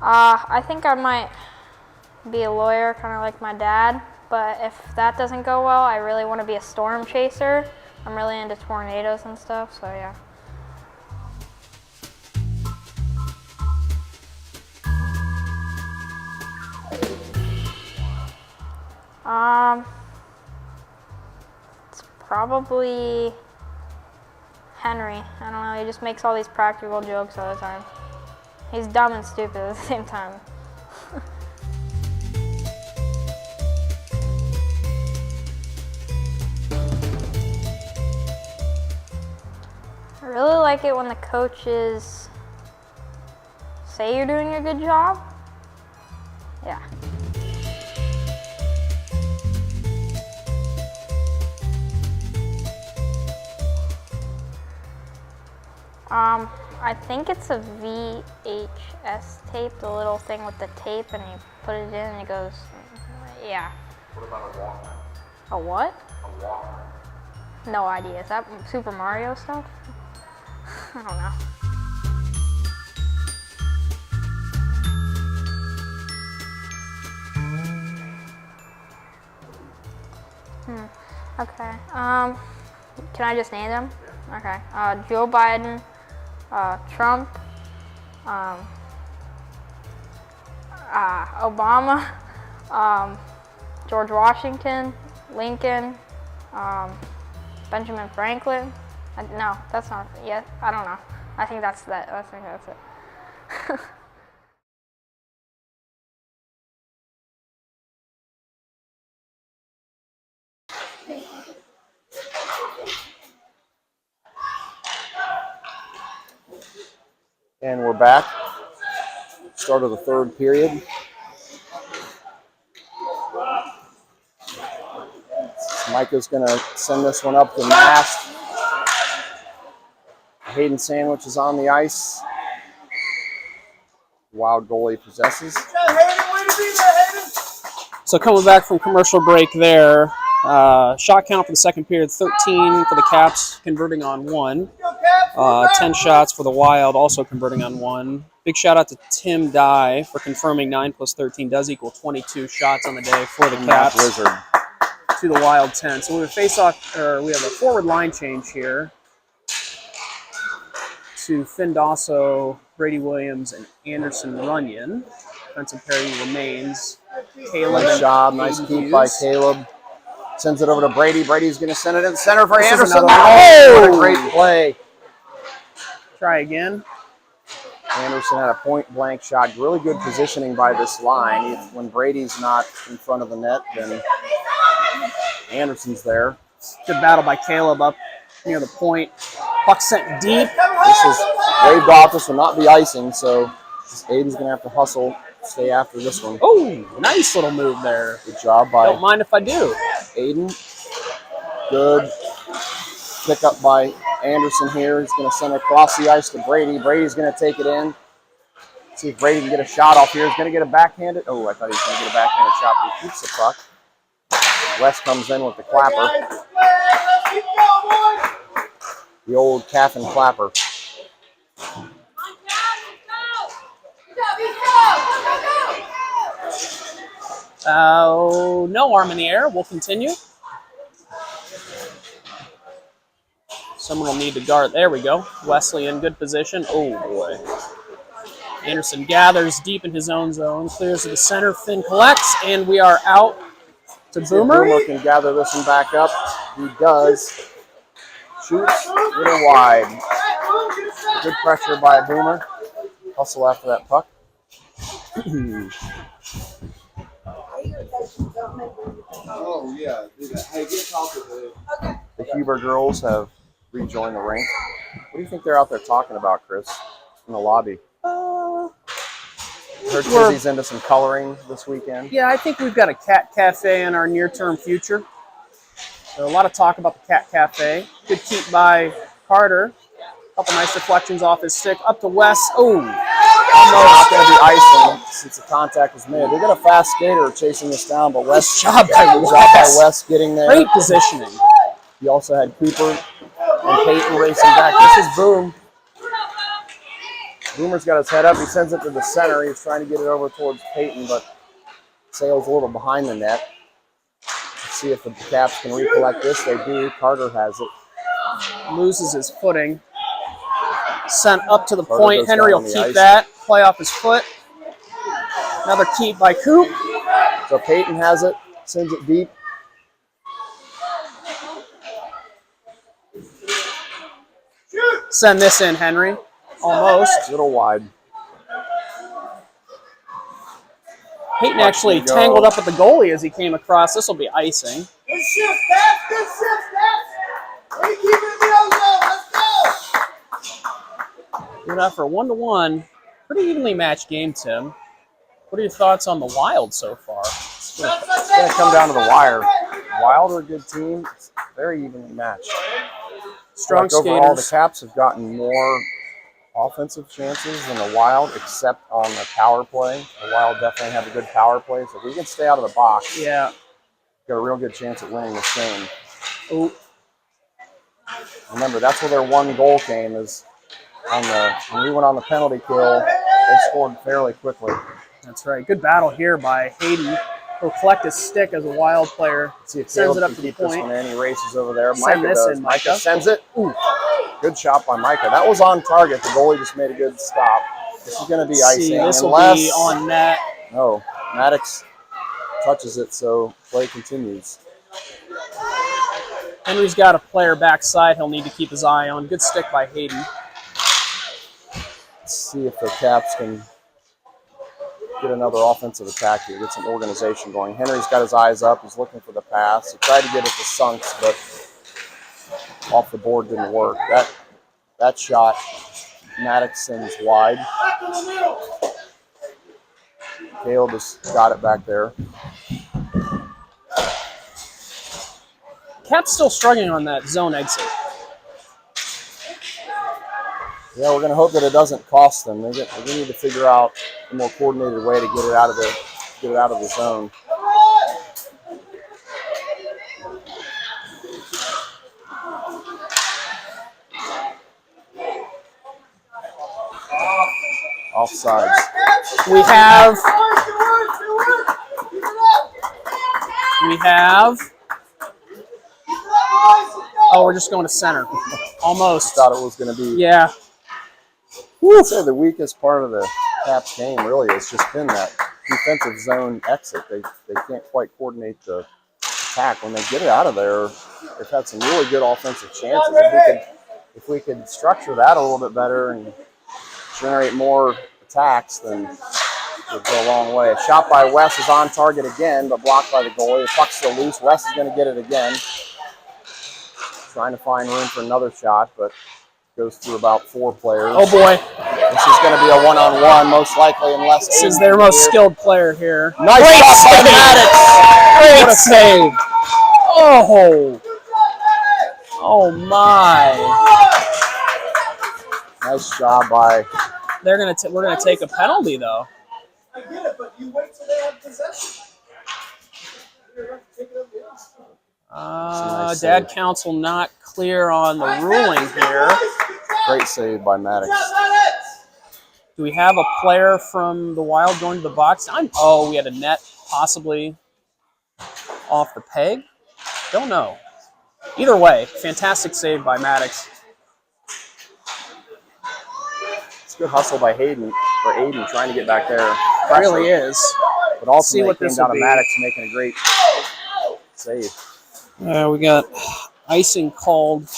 I think I might be a lawyer, kind of like my dad. But if that doesn't go well, I really want to be a storm chaser. I'm really into tornadoes and stuff, so yeah. It's probably Henry. I don't know, he just makes all these practical jokes all the time. He's dumb and stupid at the same time. I really like it when the coaches say you're doing a good job. Yeah. I think it's a VHS tape, the little thing with the tape, and you put it in and it goes, yeah. What about a Walkman? A what? A Walkman. No idea. Is that Super Mario stuff? I don't know. Okay. Can I just name them? Okay. Joe Biden, Trump, Obama, George Washington, Lincoln, Benjamin Franklin. No, that's not. Yeah, I don't know. I think that's that. I think that's it. And we're back. Start of the third period. Micah's going to send this one up the mast. Hayden Sandwich is on the ice. Wild goalie possesses. So coming back from commercial break there, shot count for the second period, 13 for the Caps, converting on 1. 10 shots for the Wild, also converting on 1. Big shout out to Tim Dye for confirming 9 plus 13 does equal 22 shots on the day for the Caps. Wizard. To the Wild 10. So we have a face-off, or we have a forward line change here to Finn Dosso, Brady Williams, and Anderson Runyon. Defensive pairing remains. Caleb. Nice job, nice keep by Caleb. Sends it over to Brady. Brady's going to send it in the center for Anderson. Oh, what a great play. Try again. Anderson had a point-blank shot. Really good positioning by this line. When Brady's not in front of the net, then Anderson's there. Good battle by Caleb up near the point. Puck sent deep. This is waved off. This will not be icing, so Aiden's going to have to hustle, stay after this one. Oh, nice little move there. Good job by Don't mind if I do. Aiden. Good pick up by Anderson here. He's going to send it across the ice to Brady. Brady's going to take it in. See if Brady can get a shot off here. He's going to get a backhanded. Oh, I thought he was going to get a backhanded shot, but he keeps the puck. West comes in with the clapper. The old calf and clapper. No arm in the air. We'll continue. Someone will need to guard. There we go. Wesley in good position. Oh, boy. Anderson gathers deep in his own zone. Clears to the center. Finn collects, and we are out to Boomer. Boomer can gather this one back up. He does. Shoots. Little wide. Good pressure by Boomer. Hustle after that puck. Oh, yeah. Do that. Hey, get top of it. The Huber girls have rejoined the rink. What do you think they're out there talking about, Chris, in the lobby? Heard Tizzy's into some coloring this weekend. Yeah, I think we've got a cat cafe in our near-term future. So a lot of talk about the cat cafe. Good keep by Carter. Couple nice deflections off his stick. Up to Wes. Oh, Not going to be icing since the contact was made. They got a fast skater chasing this down, but Wes, job by good job by Wes. Wes getting there. Great positioning. He also had Cooper and Peyton racing back. This is Boom. Boomer's got his head up. He sends it to the center. He's trying to get it over towards Peyton, but sails a little behind the net. Let's see if the Caps can recollect this. They do. Carter has it. Loses his footing. Sent up to the Carter point. goes Henry down will on the keep ice. that. Play off his foot. Another keep by Coop. So Peyton has it. Sends it deep. Send this in, Henry. Almost. A little wide. Peyton actually Go. tangled up with the goalie as he came across. This will be icing. Good shift, Stats. Good shift, Stats. Hey, keep it real low. Let's go. Good after a 1-1. Pretty evenly matched game, Tim. What are your thoughts on the Wild so far? It's going to come down to the wire. Wild are a good team. It's very evenly matched. Strong Like overall, the skaters. Caps have gotten more offensive chances than the Wild, except on the power play. The Wild definitely have a good power play, so if we can stay out of the box, Yeah. got a real good chance at winning this game. Oh, Remember, that's where their one goal came, is on the when we went on the penalty kill, they scored fairly quickly. that's right. Good battle here by Hayden. He'll collect his stick as a Wild player. See if Sends Caleb it up can to the keep this point. one in. He races over there. Send Micah this does. in, Micah Micah. sends it. Ooh. Good shot by Micah. That was on target. The goalie just made a good stop. This is going to be icing. See, this will unless, be on net. No, Maddox touches it, so play continues. Henry's got a player backside he'll need to keep his eye on. Good stick by Hayden. Let's see if the Caps can get another offensive attack here, get some organization going. Henry's got his eyes up. He's looking for the pass. He tried to get it to Sunks, but off the board didn't work. That shot, Maddox sends wide. Caleb has got it back there. Caps still struggling on that zone exit. Yeah, we're going to hope that it doesn't cost them. They need to figure out a more coordinated way to get it out of the zone. Offsides. We have oh, we're just going to center. Almost. Thought it was going to be. Yeah. I'd say the weakest part of the Caps game really has just been that defensive zone exit. They can't quite coordinate the attack. When they get it out of there, they've had some really good offensive chances. If we could structure that a little bit better and generate more attacks, then it would go a long way. A shot by Wes is on target again, but blocked by the goalie. The puck's still loose. Wes is going to get it again. Trying to find room for another shot, but goes through about 4 players. Oh boy. This is going to be a one-on-one, most likely, unless This is their most skilled player here. Nice Great shot by save. Maddox. Great save. Oh. Oh my. Nice job by. We're gonna take a penalty though. I get it, but you wait till they have possession. Nice Dad save. council not clear on the ruling here. Great save by Maddox. Do we have a player from the Wild going to the box? We had a net possibly off the peg. Don't know. Either way, fantastic save by Maddox. It's good hustle by Aiden trying to get back there. It really is. But ultimately, what it came this down will to be. Maddox making a great save. We got icing called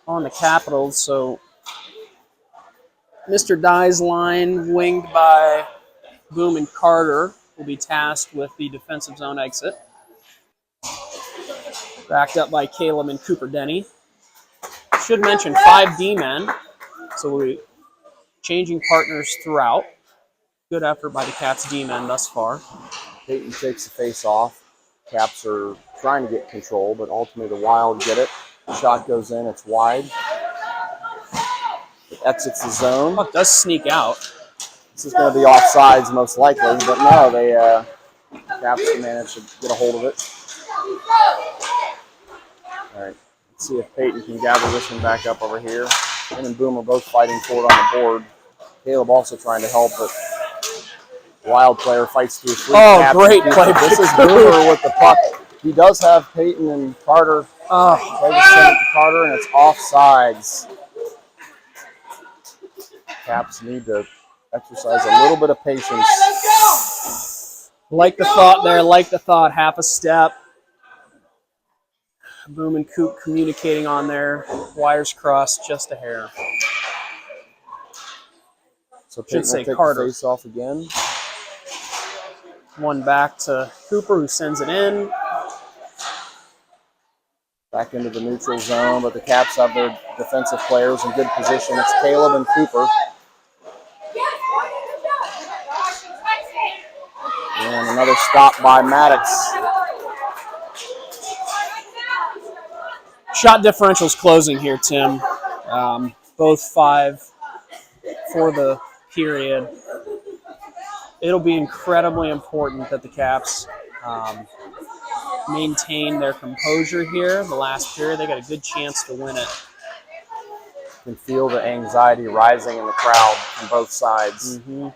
on the Capitals, so Mr. Dye's line, winged by Boom and Carter, will be tasked with the defensive zone exit. Backed up by Caleb and Cooper Denny. Should mention 5 D-men, so we'll be changing partners throughout. Good effort by the Caps D-men thus far. Peyton takes the face off. Caps are trying to get control, but ultimately the Wild get it. The shot goes in, it's wide. exits the zone. Oh, it does sneak out. This is going to be offsides most likely, but no, they Caps managed to get a hold of it. All right, let's see if Peyton can gather this one back up over here. Him and Boom are both fighting for it on the board. Caleb also trying to help, but Wild player fights through three. Oh, great play. This is Boomer with the puck. He does have Peyton and Carter. Try to send it to Carter, and it's offsides. Caps need to exercise a little bit of patience. Like the thought there, like the thought. Half a step. Boom and Coop communicating on there. Wires crossed just a hair. So Peyton say will take Carter. the face off again. One back to Cooper, who sends it in. Back into the neutral zone, but the Caps have their defensive players in good position. It's Caleb and Cooper. And another stop by Maddox. Shot differential's closing here, Tim. Both 5 for the period. It'll be incredibly important that the Caps maintain their composure here. The last period, they got a good chance to win it. You can feel the anxiety rising in the crowd from both sides. That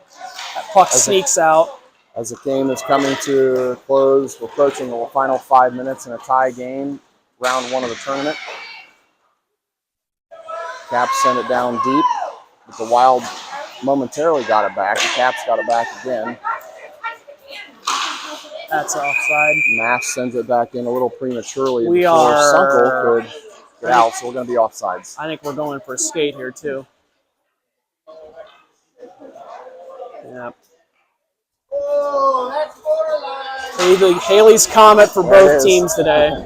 puck sneaks out. As the game is coming to a close, we're approaching the final 5 minutes in a tie game, round 1 of the tournament. Caps sent it down deep, but the Wild momentarily got it back. The Caps got it back again. That's offside. Mash sends it back in a little prematurely We before are- Sunkel could get out, so we're going to be offsides. I think we're going for a skate here, too. Yeah. Oh, that's borderline. Haley's Comet for There it both is. teams today.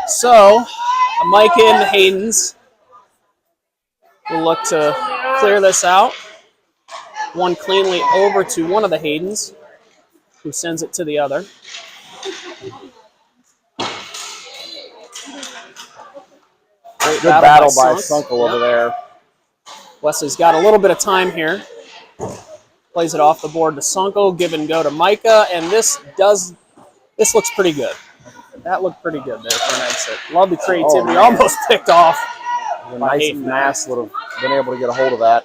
So, Micah and the Haydens will look to clear this out. One cleanly over to one of the Haydens, who sends it to the other. Great Good battle by Sunks. Sunkel over there. Wesley's got a little bit of time here. Plays it off the board to Sunkel, give and go to Micah, and this looks pretty good. That looked pretty good there for an exit. Love the creativity. man. Almost picked off. Nice if Mass would have been able to get a hold of that.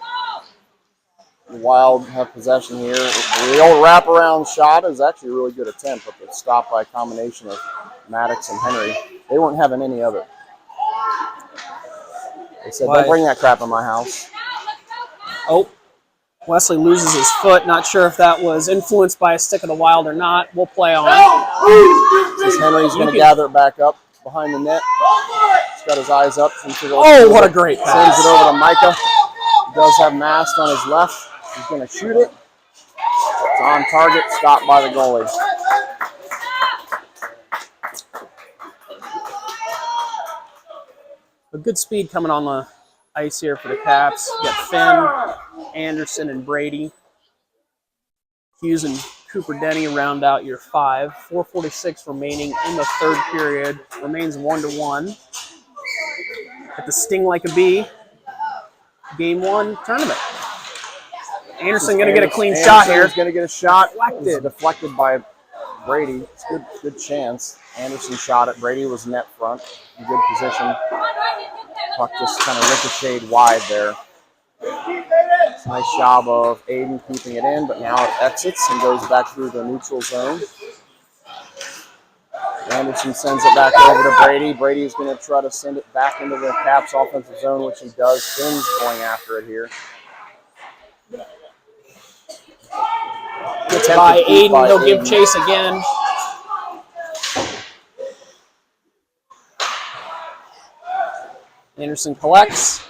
The Wild have possession here. The old wraparound shot is actually a really good attempt, but it's stopped by a combination of Maddox and Henry. They weren't having any of it. They said, don't bring that crap in my house. Oh, Wesley loses his foot. Not sure if that was influenced by a stick of the Wild or not. We'll play on. Says Henry's going to gather it back up behind the net. He's got his eyes up. Oh, what a great pass. Sends it over to Micah. He does have Mast on his left. He's going to shoot it. It's on target, stopped by the goalie. A good speed coming on the ice here for the Caps. You got Finn, Anderson, and Brady. Hughes and Cooper Denny round out your 5. 4:46 remaining in the third period. Remains 1-1. At the Sting Like a Bee. Game 1 tournament. Anderson going to get a clean shot here. He's going to get a shot. Deflected. It's deflected by Brady. It's a good chance. Anderson shot it. Brady was net front. In good position. Puck just kind of ricocheted wide there. It's a nice job of Aiden keeping it in, but now it exits and goes back through the neutral zone. Anderson sends it back over to Brady. Brady's going to try to send it back into the Caps offensive zone, which he does. Finn's going after it here. Gets by Aiden. He'll give chase again. Anderson collects.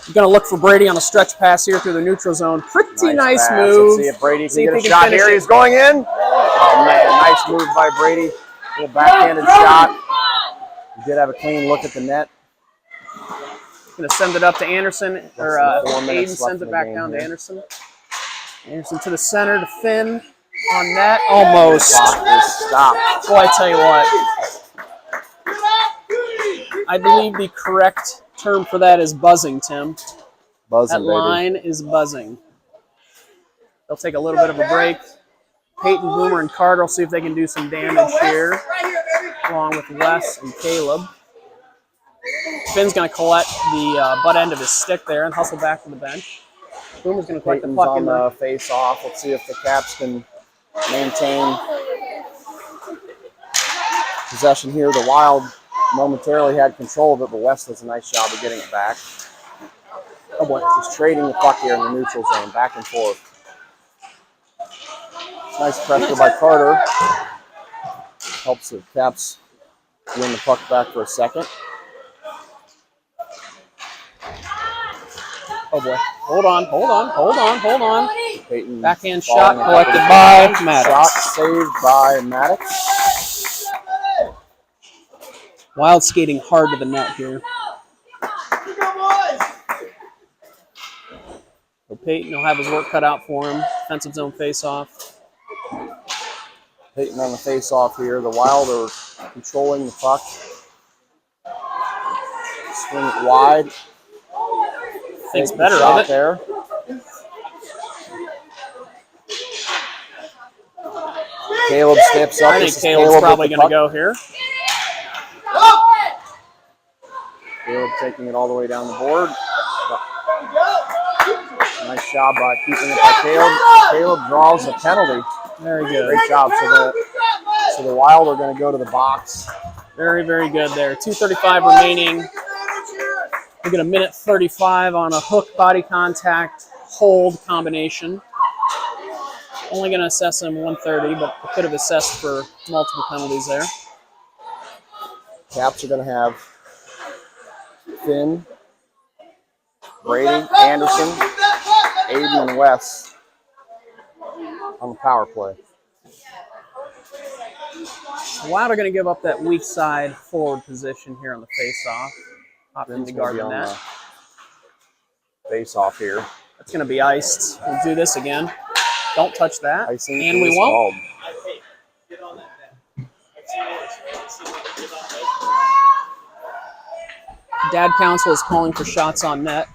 He's going to look for Brady on a stretch pass here through the neutral zone. Pretty nice pass. move. Let's see if Brady See can if get he a can shot finish here. it. He's going in. Oh, man, nice move by Brady. Little backhanded shot. He did have a clean look at the net. Going to send it up to Anderson, or Less than 4 Aiden minutes left sends in it the back game down to here. Anderson. Anderson to the center to Finn on net. Almost. Clock is stopped. Boy, I tell you what, I believe the correct term for that is buzzing, Tim. Buzzing, That baby. line is buzzing. They'll take a little bit of a break. Peyton, Boomer, and Carter will see if they can do some damage here, along with Wes and Caleb. Finn's going to collect the butt end of his stick there and hustle back to the bench. Boomer's going to collect the Peyton's puck on in the face-off. Let's see if the Caps can maintain possession here. The Wild momentarily had control of it, but West does a nice job of getting it back. Oh boy, he's trading the puck here in the neutral zone, back and forth. Nice pressure by Carter. Helps the Caps win the puck back for a second. Oh boy. Hold on. Peyton Backhand falling shot a collected couple by times. Maddox. Shot saved by Maddox. Wild skating hard to the net here. So Peyton will have his work cut out for him. Defensive zone face-off. Peyton on the face-off here. The Wild are controlling the puck. Swing it wide. Thinks Take better the of shot it. there. Caleb steps up. I think This is Caleb's Caleb probably with the going to puck. go here. Caleb taking it all the way down the board. Nice job by keeping it by Caleb. Caleb draws a penalty. Very good. Great job. So the Wild are going to go to the box. Very, very good there. 2:35 remaining. We get a minute 35 on a hook body contact hold combination. Only going to assess him 130, but I could have assessed for multiple penalties there. Caps are going to have Finn, Brady, Anderson, Aiden, and Wes on the power play. The Wild are going to give up that weak side forward position here on the face-off. Opting Finn's to going guard to be the on net. the face-off here. That's going to be iced. We'll do this again. Don't touch that. Icing And we is won't. called. Dad Council is calling for shots on net.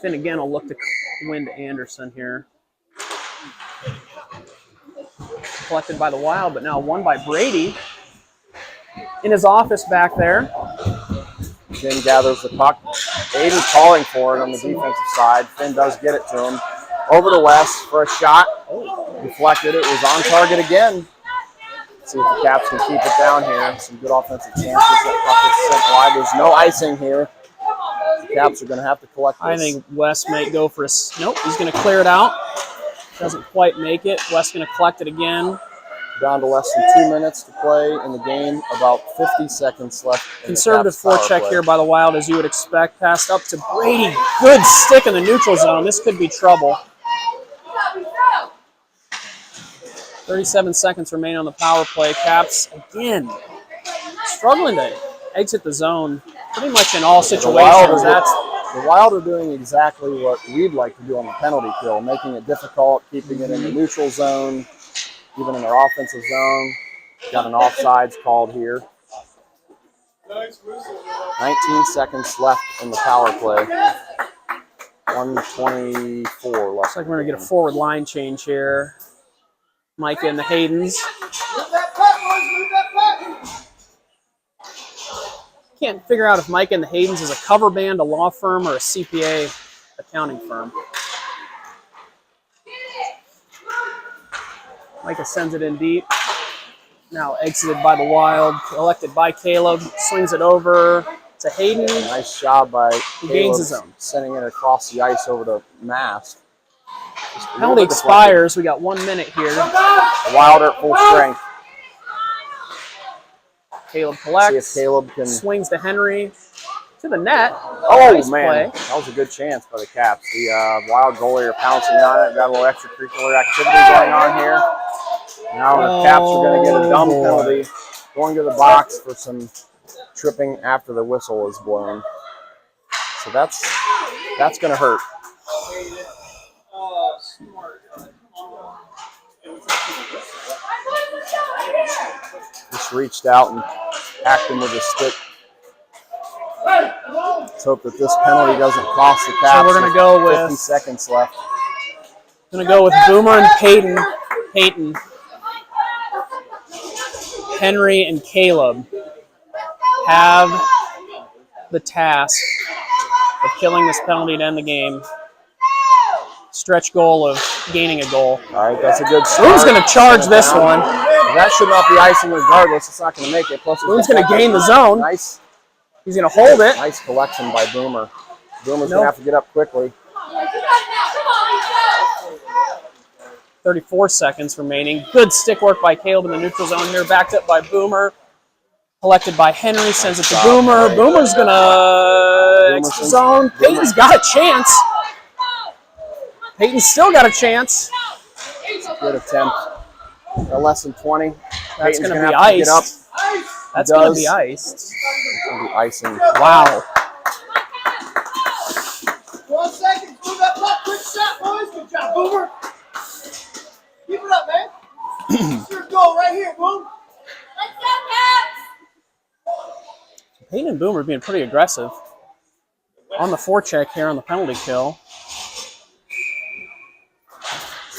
Finn again will look to win to Anderson here. Collected by the Wild, but now won by Brady. In his office back there. Finn gathers the puck. Aiden calling for it on the defensive side. Finn does get it to him. Over to Wes for a shot. Deflected. It was on target again. Let's see if the Caps can keep it down here. Some good offensive chances. That puck is sent wide. There's no icing here. The Caps are going to have to collect this. I think Wes might go for a... Nope, he's going to clear it out. Doesn't quite make it. Wes going to collect it again. Down to less than 2 minutes to play in the game. About 50 seconds left. Conservative forecheck here by the Wild, as you would expect. Passed up to Brady. Good stick in the neutral zone. This could be trouble. 37 seconds remain on the power play. Caps, again, struggling to exit the zone pretty much in all situations. The Wild are doing exactly what we'd like to do on the penalty kill, making it difficult, keeping it in the neutral zone, even in their offensive zone. Got an offsides called here. 19 seconds left in the power play. 1:24 left. Looks like we're going to get a forward line change here. Micah and the Haydens. Move that puck, boys. Move that puck. Can't figure out if Micah and the Haydens is a cover band, a law firm, or a CPA accounting firm. Micah sends it in deep. Now exited by the Wild, collected by Caleb, swings it over to Hayden. Nice job by He gains Caleb his own. sending it across the ice over to Mask. Penalty expires. We got 1 minute here. The Wild are at full strength. Caleb See collects, if Caleb can. swings to Henry, to the net. Oh, Nice man. play. That was a good chance by the Caps. The Wild goalie are pouncing on it. Got a little extracurricular activity going on here. Now the Caps are going to get a dumb boy. penalty. Going to the box for some tripping after the whistle is blown. So that's going to hurt. just reached out and hacked him with his stick. Let's hope that this penalty doesn't cost the Caps. So we're going to go with 50 seconds left. Going to go with Boomer and Peyton, Henry and Caleb have the task of killing this penalty to end the game. Stretch goal of gaining a goal. All right, that's a good start. Boone's going to charge this one. That should not be icing regardless. It's not going to make it. Plus, Boone's going to gain the zone. Nice. He's going to hold it. Nice collection by Boomer. Boomer's going to have to get up quickly. 34 seconds remaining. Good stick work by Caleb in the neutral zone here. Backed up by Boomer. Collected by Henry. Sends it to Boomer. Boomer's going to extra zone. Peyton's got a chance. Peyton's still got a chance. Good attempt. Got less than 20. That's going to be have to get up. iced. That's going to be iced. It's going to be icing. Wow. 1 second. Move that block. Quick shot, boys. Good job, Boomer. Keep it up, man. It's your goal right here, Boom. Let's go, Caps. Peyton and Boomer being pretty aggressive on the forecheck here on the penalty kill.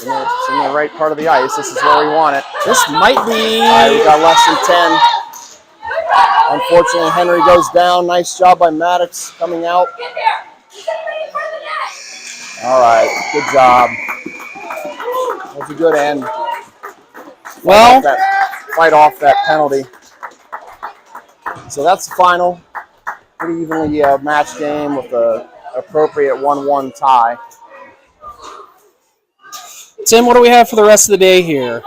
It's in the right part of the ice. This is where we want it. This might be... All right, we got less than 10. Unfortunately, Henry goes down. Nice job by Maddox coming out. All right, good job. That was a good end. Well, Fight off that penalty. So that's the final. Pretty evenly matched game with the appropriate 1-1 tie. Tim, what do we have for the rest of the day here?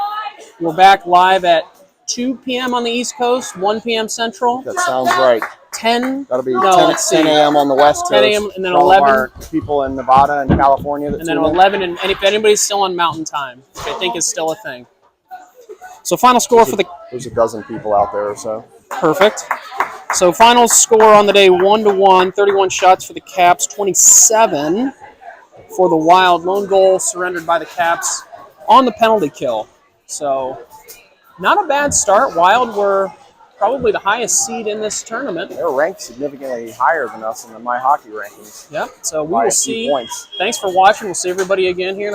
We're back live at 2 p.m. on the East Coast, 1 p.m. Central. That sounds right. 10. That'll be No, let's 10 see. a.m. on the West Coast. 10 a.m. and then For all of 11. our people in Nevada and California. That And then tune in. 11, and if anybody's still on Mountain Time, which I think is still a thing. So final score for the... There's a dozen people out there or so. Perfect. So final score on the day, 1-1, 31 shots for the Caps, 27 for the Wild. Lone goal surrendered by the Caps on the penalty kill. So not a bad start. Wild were probably the highest seed in this tournament. They're ranked significantly higher than us in the My Hockey rankings. Yep. So we By will a few see. points. Thanks for watching. We'll see everybody again here in a